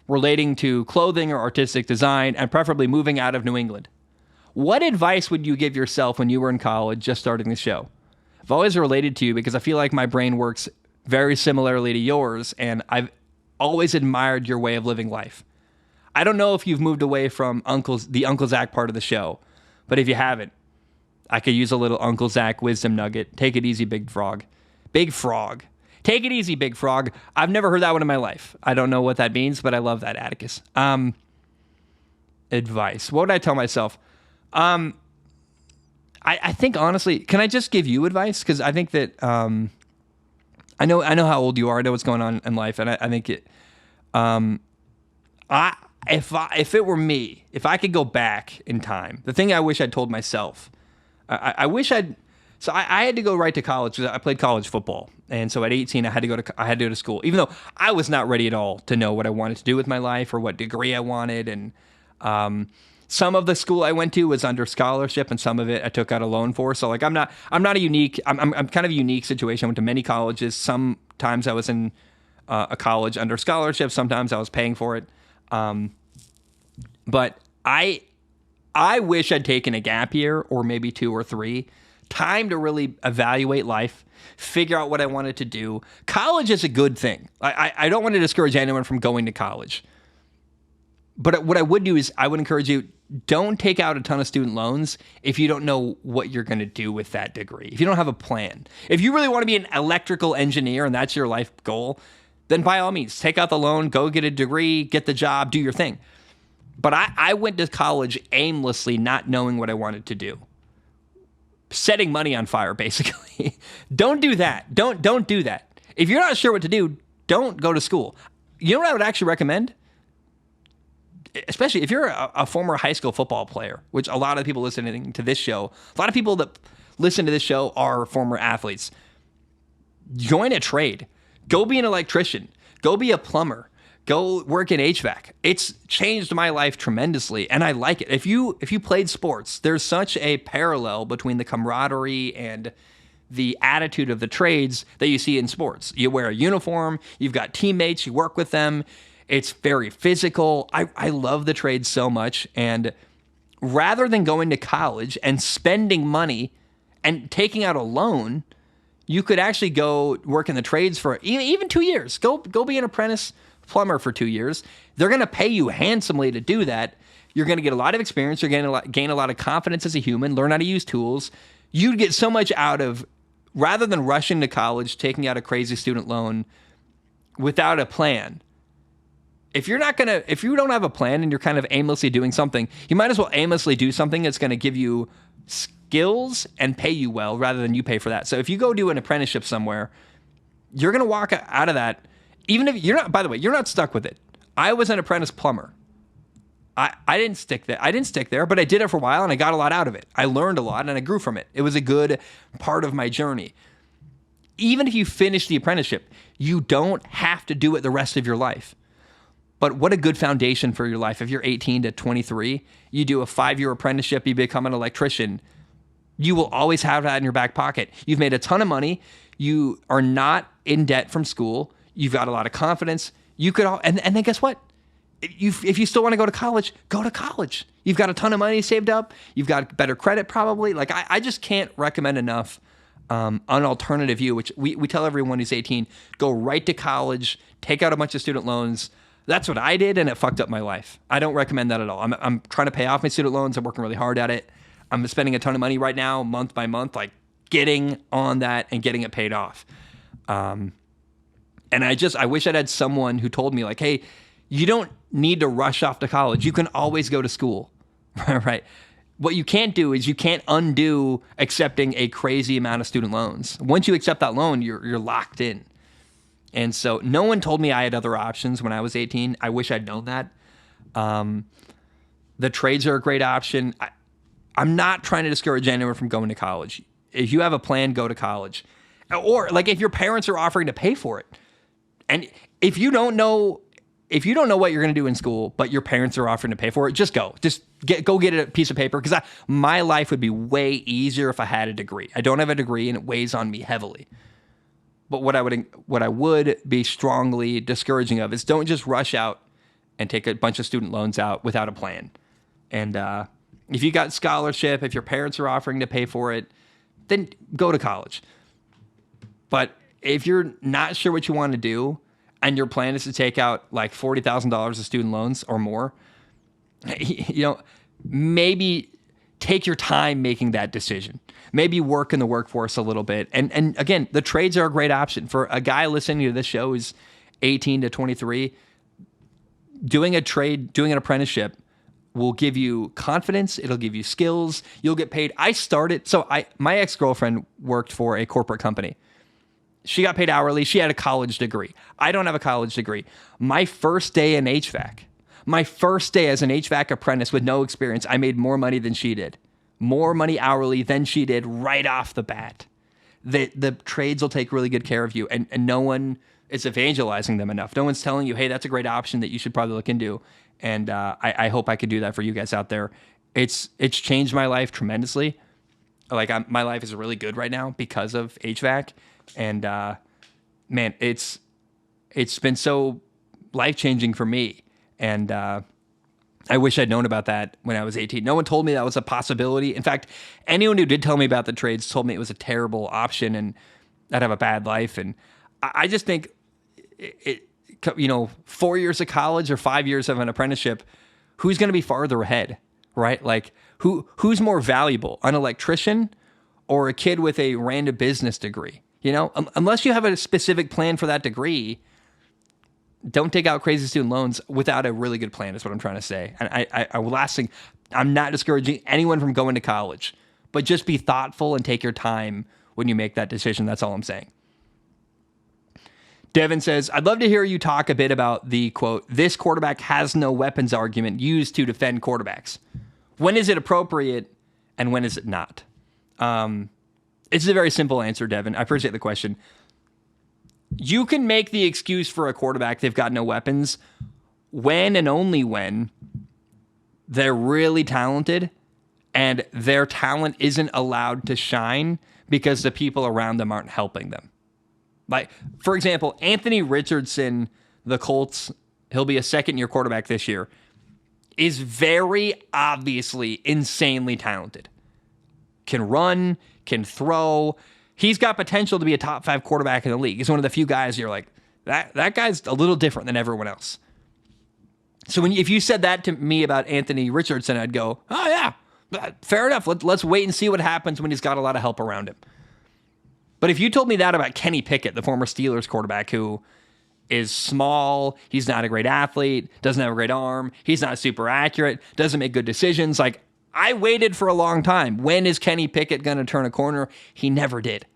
relating to clothing or artistic design, and preferably moving out of New England. What advice would you give yourself when you were in college just starting the show? I've always related to you because I feel like my brain works very similarly to yours, and I've always admired your way of living life. I don't know if you've moved away from the Uncle Zach part of the show, but if you haven't, I could use a little Uncle Zach wisdom nugget. Take it easy, big frog. Big frog. Take it easy, big frog. I've never heard that one in my life. I don't know what that means, but I love that, Atticus. Advice. What would I tell myself? I think, honestly, can I just give you advice? Because I think that I know how old you are. I know what's going on in life, and I think if it were me, if I could go back in time, the thing I wish I'd told myself, I wish I'd. So I had to go right to college because I played college football, and so at 18 I had to go to school, even though I was not ready at all to know what I wanted to do with my life or what degree I wanted. And some of the school I went to was under scholarship, and some of it I took out a loan for. So like I'm kind of a unique situation. I went to many colleges. Sometimes I was in a college under scholarship. Sometimes I was paying for it. But I wish I'd taken a gap year or maybe 2 or 3. Time to really evaluate life, figure out what I wanted to do. College is a good thing. I don't want to discourage anyone from going to college. But what I would do is I would encourage you, don't take out a ton of student loans if you don't know what you're going to do with that degree. If you don't have a plan. If you really want to be an electrical engineer and that's your life goal, then by all means, take out the loan, go get a degree, get the job, do your thing. But I went to college aimlessly, not knowing what I wanted to do. Setting money on fire, basically. Don't do that. Don't do that. If you're not sure what to do, don't go to school. You know what I would actually recommend? Especially if you're a former high school football player, which a lot of people listening to this show, a lot of people that listen to this show are former athletes. Join a trade. Go be an electrician. Go be a plumber. Go work in HVAC. It's changed my life tremendously, and I like it. If you played sports, there's such a parallel between the camaraderie and the attitude of the trades that you see in sports. You wear a uniform, you've got teammates, you work with them. It's very physical. I love the trades so much, and rather than going to college and spending money and taking out a loan, you could actually go work in the trades for even 2 years. Go be an apprentice plumber for 2 years. They're going to pay you handsomely to do that. You're going to get a lot of experience. You're going to gain a lot of confidence as a human, learn how to use tools. You'd get so much out of, rather than rushing to college, taking out a crazy student loan without a plan. If you don't have a plan and you're kind of aimlessly doing something, you might as well aimlessly do something that's going to give you skills and pay you well rather than you pay for that. So if you go do an apprenticeship somewhere, you're going to walk out of that. Even if you're not, by the way, you're not stuck with it. I was an apprentice plumber. I didn't stick there, but I did it for a while and I got a lot out of it. I learned a lot and I grew from it. It was a good part of my journey. Even if you finish the apprenticeship, you don't have to do it the rest of your life. But what a good foundation for your life. If you're 18 to 23, you do a 5-year apprenticeship, you become an electrician. You will always have that in your back pocket. You've made a ton of money. You are not in debt from school. You've got a lot of confidence. You could, and then guess what? If you still want to go to college, go to college. You've got a ton of money saved up. You've got better credit probably. Like I just can't recommend enough an alternative view, which we tell everyone who's 18, go right to college, take out a bunch of student loans. That's what I did, and it fucked up my life. I don't recommend that at all. I'm trying to pay off my student loans. I'm working really hard at it. I'm spending a ton of money right now, month by month, like getting on that and getting it paid off. And I wish I'd had someone who told me like, hey, you don't need to rush off to college. You can always go to school, right? What you can't do is you can't undo accepting a crazy amount of student loans. Once you accept that loan, you're locked in. And so no one told me I had other options when I was 18. I wish I'd known that. The trades are a great option. I'm not trying to discourage anyone from going to college. If you have a plan, go to college. Or like if your parents are offering to pay for it. And if you don't know what you're going to do in school, but your parents are offering to pay for it, just go. Just go get a piece of paper. Because my life would be way easier if I had a degree. I don't have a degree, and it weighs on me heavily. But what I would be strongly discouraging of is don't just rush out and take a bunch of student loans out without a plan. And if you got scholarship, if your parents are offering to pay for it, then go to college. But if you're not sure what you want to do, and your plan is to take out like $40,000 of student loans or more, maybe take your time making that decision. Maybe work in the workforce a little bit. And again, the trades are a great option. For a guy listening to this show who's 18 to 23, doing a trade, doing an apprenticeship will give you confidence. It'll give you skills. You'll get paid. My ex-girlfriend worked for a corporate company. She got paid hourly. She had a college degree. I don't have a college degree. My first day as an HVAC apprentice with no experience, I made more money than she did. More money hourly than she did right off the bat. The trades will take really good care of you, and no one is evangelizing them enough. No one's telling you, hey, that's a great option that you should probably look into. And I hope I could do that for you guys out there. It's changed my life tremendously. Like my life is really good right now because of HVAC. And man, it's been so life-changing for me. And I wish I'd known about that when I was 18. No one told me that was a possibility. In fact, anyone who did tell me about the trades told me it was a terrible option and I'd have a bad life. And I just think 4 years of college or 5 years of an apprenticeship, who's going to be farther ahead, right? Like who's more valuable, an electrician or a kid with a random business degree? Unless you have a specific plan for that degree, don't take out crazy student loans without a really good plan is what I'm trying to say. And I'm not discouraging anyone from going to college, but just be thoughtful and take your time when you make that decision. That's all I'm saying. Devin says, I'd love to hear you talk a bit about the, quote, this quarterback has no weapons argument used to defend quarterbacks. When is it appropriate and when is it not? It's a very simple answer, Devin. I appreciate the question. You can make the excuse for a quarterback they've got no weapons when and only when they're really talented and their talent isn't allowed to shine because the people around them aren't helping them. Like, for example, Anthony Richardson, the Colts, he'll be a second-year quarterback this year, is very obviously insanely talented. Can run, can throw. He's got potential to be a top 5 quarterback in the league. He's one of the few guys you're like, that guy's a little different than everyone else. So if you said that to me about Anthony Richardson, I'd go, oh yeah, fair enough. Let's wait and see what happens when he's got a lot of help around him. But if you told me that about Kenny Pickett, the former Steelers quarterback who is small, he's not a great athlete, doesn't have a great arm, he's not super accurate, doesn't make good decisions, like, I waited for a long time. When is Kenny Pickett going to turn a corner? He never did.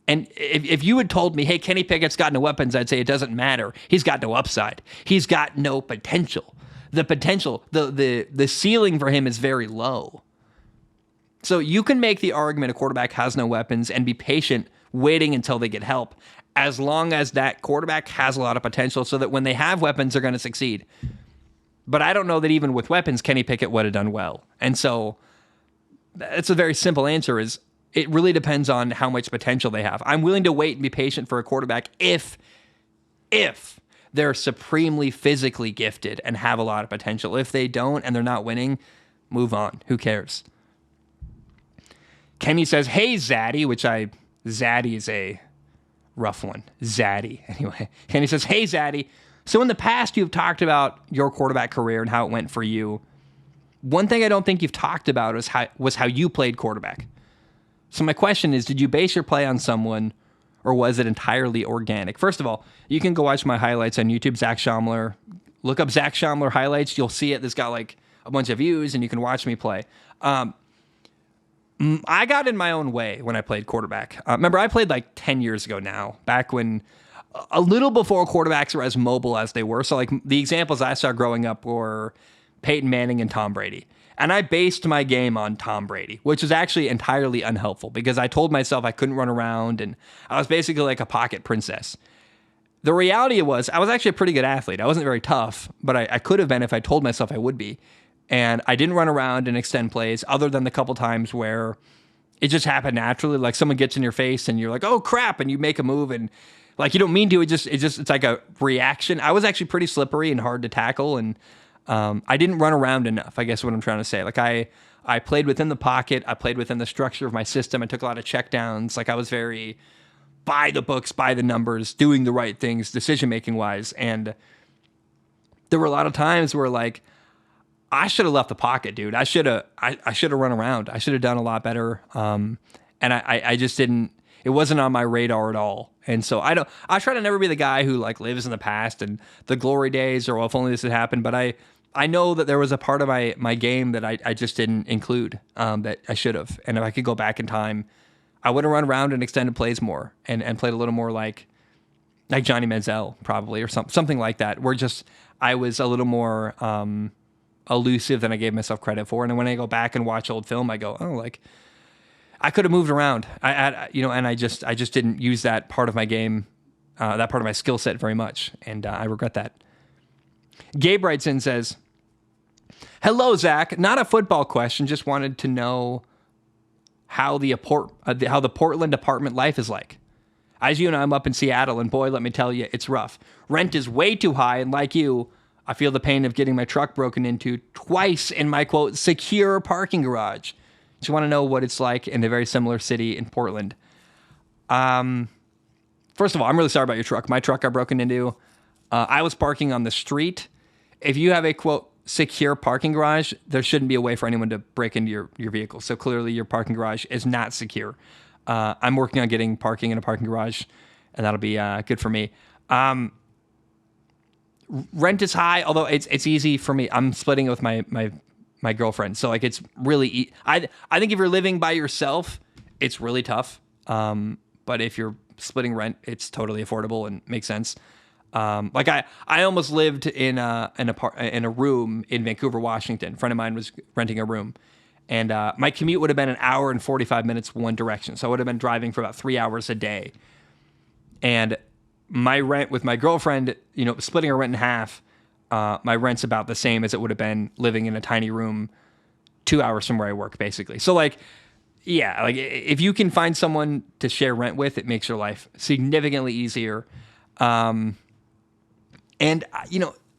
And if you had told me, hey, Kenny Pickett's got no weapons, I'd say it doesn't matter. He's got no upside. He's got no potential. The ceiling for him is very low. So you can make the argument a quarterback has no weapons and be patient waiting until they get help, as long as that quarterback has a lot of potential so that when they have weapons, they're going to succeed. But I don't know that even with weapons, Kenny Pickett would have done well. And so it's a very simple answer is it really depends on how much potential they have. I'm willing to wait and be patient for a quarterback if they're supremely physically gifted and have a lot of potential. If they don't and they're not winning, move on. Who cares? Kenny says, hey, Zaddy, Zaddy is a rough one. Zaddy. Anyway, Kenny says, hey, Zaddy. So in the past, you've talked about your quarterback career and how it went for you. One thing I don't think you've talked about was how you played quarterback. So my question is, did you base your play on someone or was it entirely organic? First of all, you can go watch my highlights on YouTube, Zach Schaumler. Look up Zach Schaumler highlights. You'll see it. It's got like a bunch of views and you can watch me play. I got in my own way when I played quarterback. Remember, I played like 10 years ago now, back when a little before quarterbacks were as mobile as they were. So like the examples I saw growing up were Peyton Manning and Tom Brady. And I based my game on Tom Brady, which was actually entirely unhelpful because I told myself I couldn't run around and I was basically like a pocket princess. The reality was I was actually a pretty good athlete. I wasn't very tough, but I could have been if I told myself I would be. And I didn't run around and extend plays other than the couple times where it just happened naturally. Like someone gets in your face and you're like, oh crap. And you make a move and like you don't mean to, it's like a reaction. I was actually pretty slippery and hard to tackle. And I didn't run around enough, I guess what I'm trying to say. Like I played within the pocket. I played within the structure of my system. I took a lot of checkdowns. Like I was very by the books, by the numbers, doing the right things, decision-making wise. And there were a lot of times where like, I should have left the pocket, dude. I should have run around. I should have done a lot better. And I just didn't, it wasn't on my radar at all. And so I try to never be the guy who like lives in the past and the glory days or, well, if only this had happened. But I know that there was a part of my game that I just didn't include, that I should have. And if I could go back in time, I would have run around and extended plays more and played a little more like Johnny Manziel probably, or something like that, where just I was a little more elusive than I gave myself credit for. And then when I go back and watch old film, I go, oh, like I could have moved around. And I just didn't use that part of my game, that part of my skill set very much, and I regret that. Gabe writes in, says, "Hello, Zach. Not a football question. Just wanted to know how the Portland apartment life is like. As you know, I'm up in Seattle, and boy, let me tell you, it's rough. Rent is way too high, and like you, I feel the pain of getting my truck broken into twice in my, quote, secure parking garage. Just want to know what it's like in a very similar city in Portland." First of all, I'm really sorry about your truck. My truck got broken into. I was parking on the street. If you have a, quote, secure parking garage, there shouldn't be a way for anyone to break into your vehicle. So clearly your parking garage is not secure. I'm working on getting parking in a parking garage, and that'll be good for me. Rent is high, although it's easy for me. I'm splitting it with my girlfriend, so like it's really. I think if you're living by yourself, it's really tough. But if you're splitting rent, it's totally affordable and makes sense. Like I almost lived in a room in Vancouver, Washington. A friend of mine was renting a room, and my commute would have been an hour and 45 minutes one direction. So I would have been driving for about 3 hours a day. And my rent with my girlfriend, splitting our rent in half, my rent's about the same as it would have been living in a tiny room 2 hours from where I work, basically. So like, yeah, like if you can find someone to share rent with, it makes your life significantly easier. And,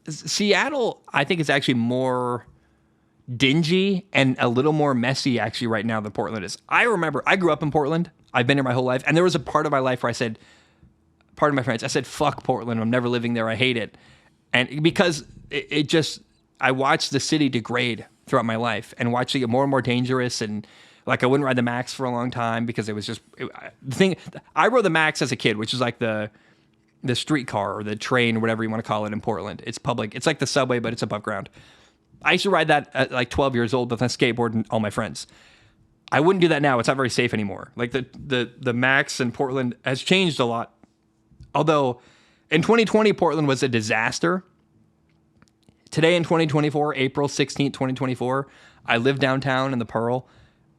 Seattle, I think, is actually more dingy and a little more messy, actually, right now than Portland is. I remember, I grew up in Portland. I've been here my whole life. And there was a part of my life where I said, part of my friends, I said, fuck Portland. I'm never living there. I hate it. And because I watched the city degrade throughout my life and watched it get more and more dangerous. And like, I wouldn't ride the Max for a long time because it was just, the thing, I rode the Max as a kid, which is like the streetcar or the train or whatever you want to call it in Portland. It's public. It's like the subway, but it's above ground. I used to ride that at like 12 years old with a skateboard and all my friends. I wouldn't do that now. It's not very safe anymore. Like the Max in Portland has changed a lot. Although in 2020, Portland was a disaster. Today in 2024, April 16th, 2024, I live downtown in the Pearl.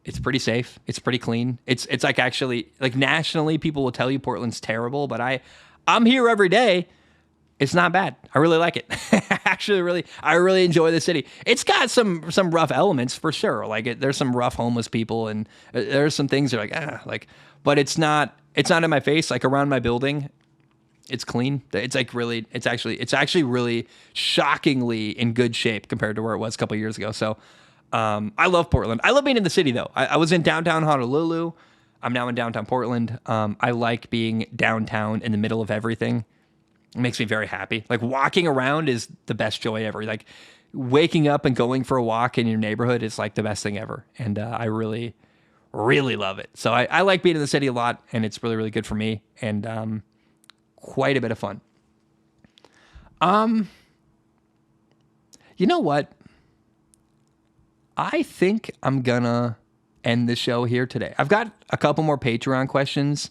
It's pretty safe. It's pretty clean. It's like actually, like nationally, people will tell you Portland's terrible, but I'm here every day. It's not bad. I really like it. Actually, I really enjoy the city. It's got some rough elements for sure. Like there's some rough homeless people, and there's some things that are like, but it's not in my face. Like around my building, it's clean. It's actually really shockingly in good shape compared to where it was a couple of years ago. So, I love Portland. I love being in the city though. I was in downtown Honolulu. I'm now in downtown Portland. I like being downtown in the middle of everything. It makes me very happy. Like walking around is the best joy ever. Like waking up and going for a walk in your neighborhood is like the best thing ever. And I really, really love it. So I like being in the city a lot, and it's really, really good for me, and quite a bit of fun. You know what? I think I'm gonna end the show here today. I've got a couple more Patreon questions,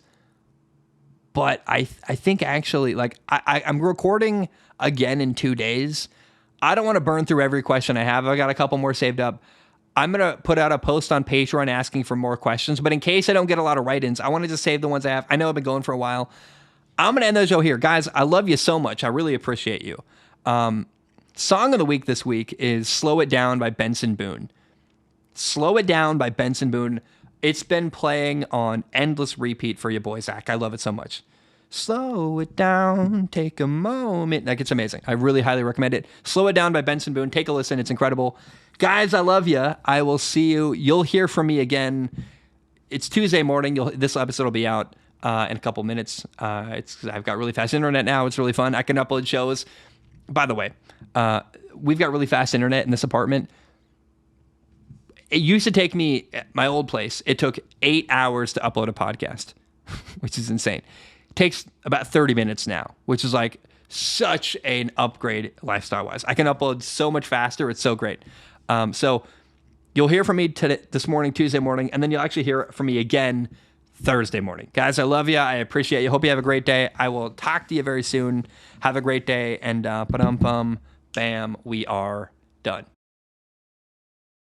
but I think actually, like, I'm recording again in 2 days. I don't want to burn through every question I have. I got a couple more saved up. I'm going to put out a post on Patreon asking for more questions, but in case I don't get a lot of write-ins, I wanted to save the ones I have. I know I've been going for a while. I'm going to end the show here. Guys, I love you so much. I really appreciate you. Song of the week this week is Slow It Down by Benson Boone. Slow It Down by Benson Boone. It's been playing on endless repeat for your boy, Zach. I love it so much. Slow it down, take a moment. Like, it's amazing. I really highly recommend it. Slow It Down by Benson Boone. Take a listen. It's incredible. Guys, I love you. I will see you. You'll hear from me again. It's Tuesday morning. This episode will be out. in a couple minutes. I've got really fast internet now. It's really fun. I can upload shows. By the way, we've got really fast internet in this apartment. It used to take me, at my old place, it took 8 hours to upload a podcast, which is insane. It takes about 30 minutes now, which is like such an upgrade lifestyle-wise. I can upload so much faster. It's so great. So you'll hear from me this morning, Tuesday morning, and then you'll actually hear from me again Thursday morning. Guys, I love you. I appreciate you. Hope you have a great day. I will talk to you very soon. Have a great day. And bam, we are done.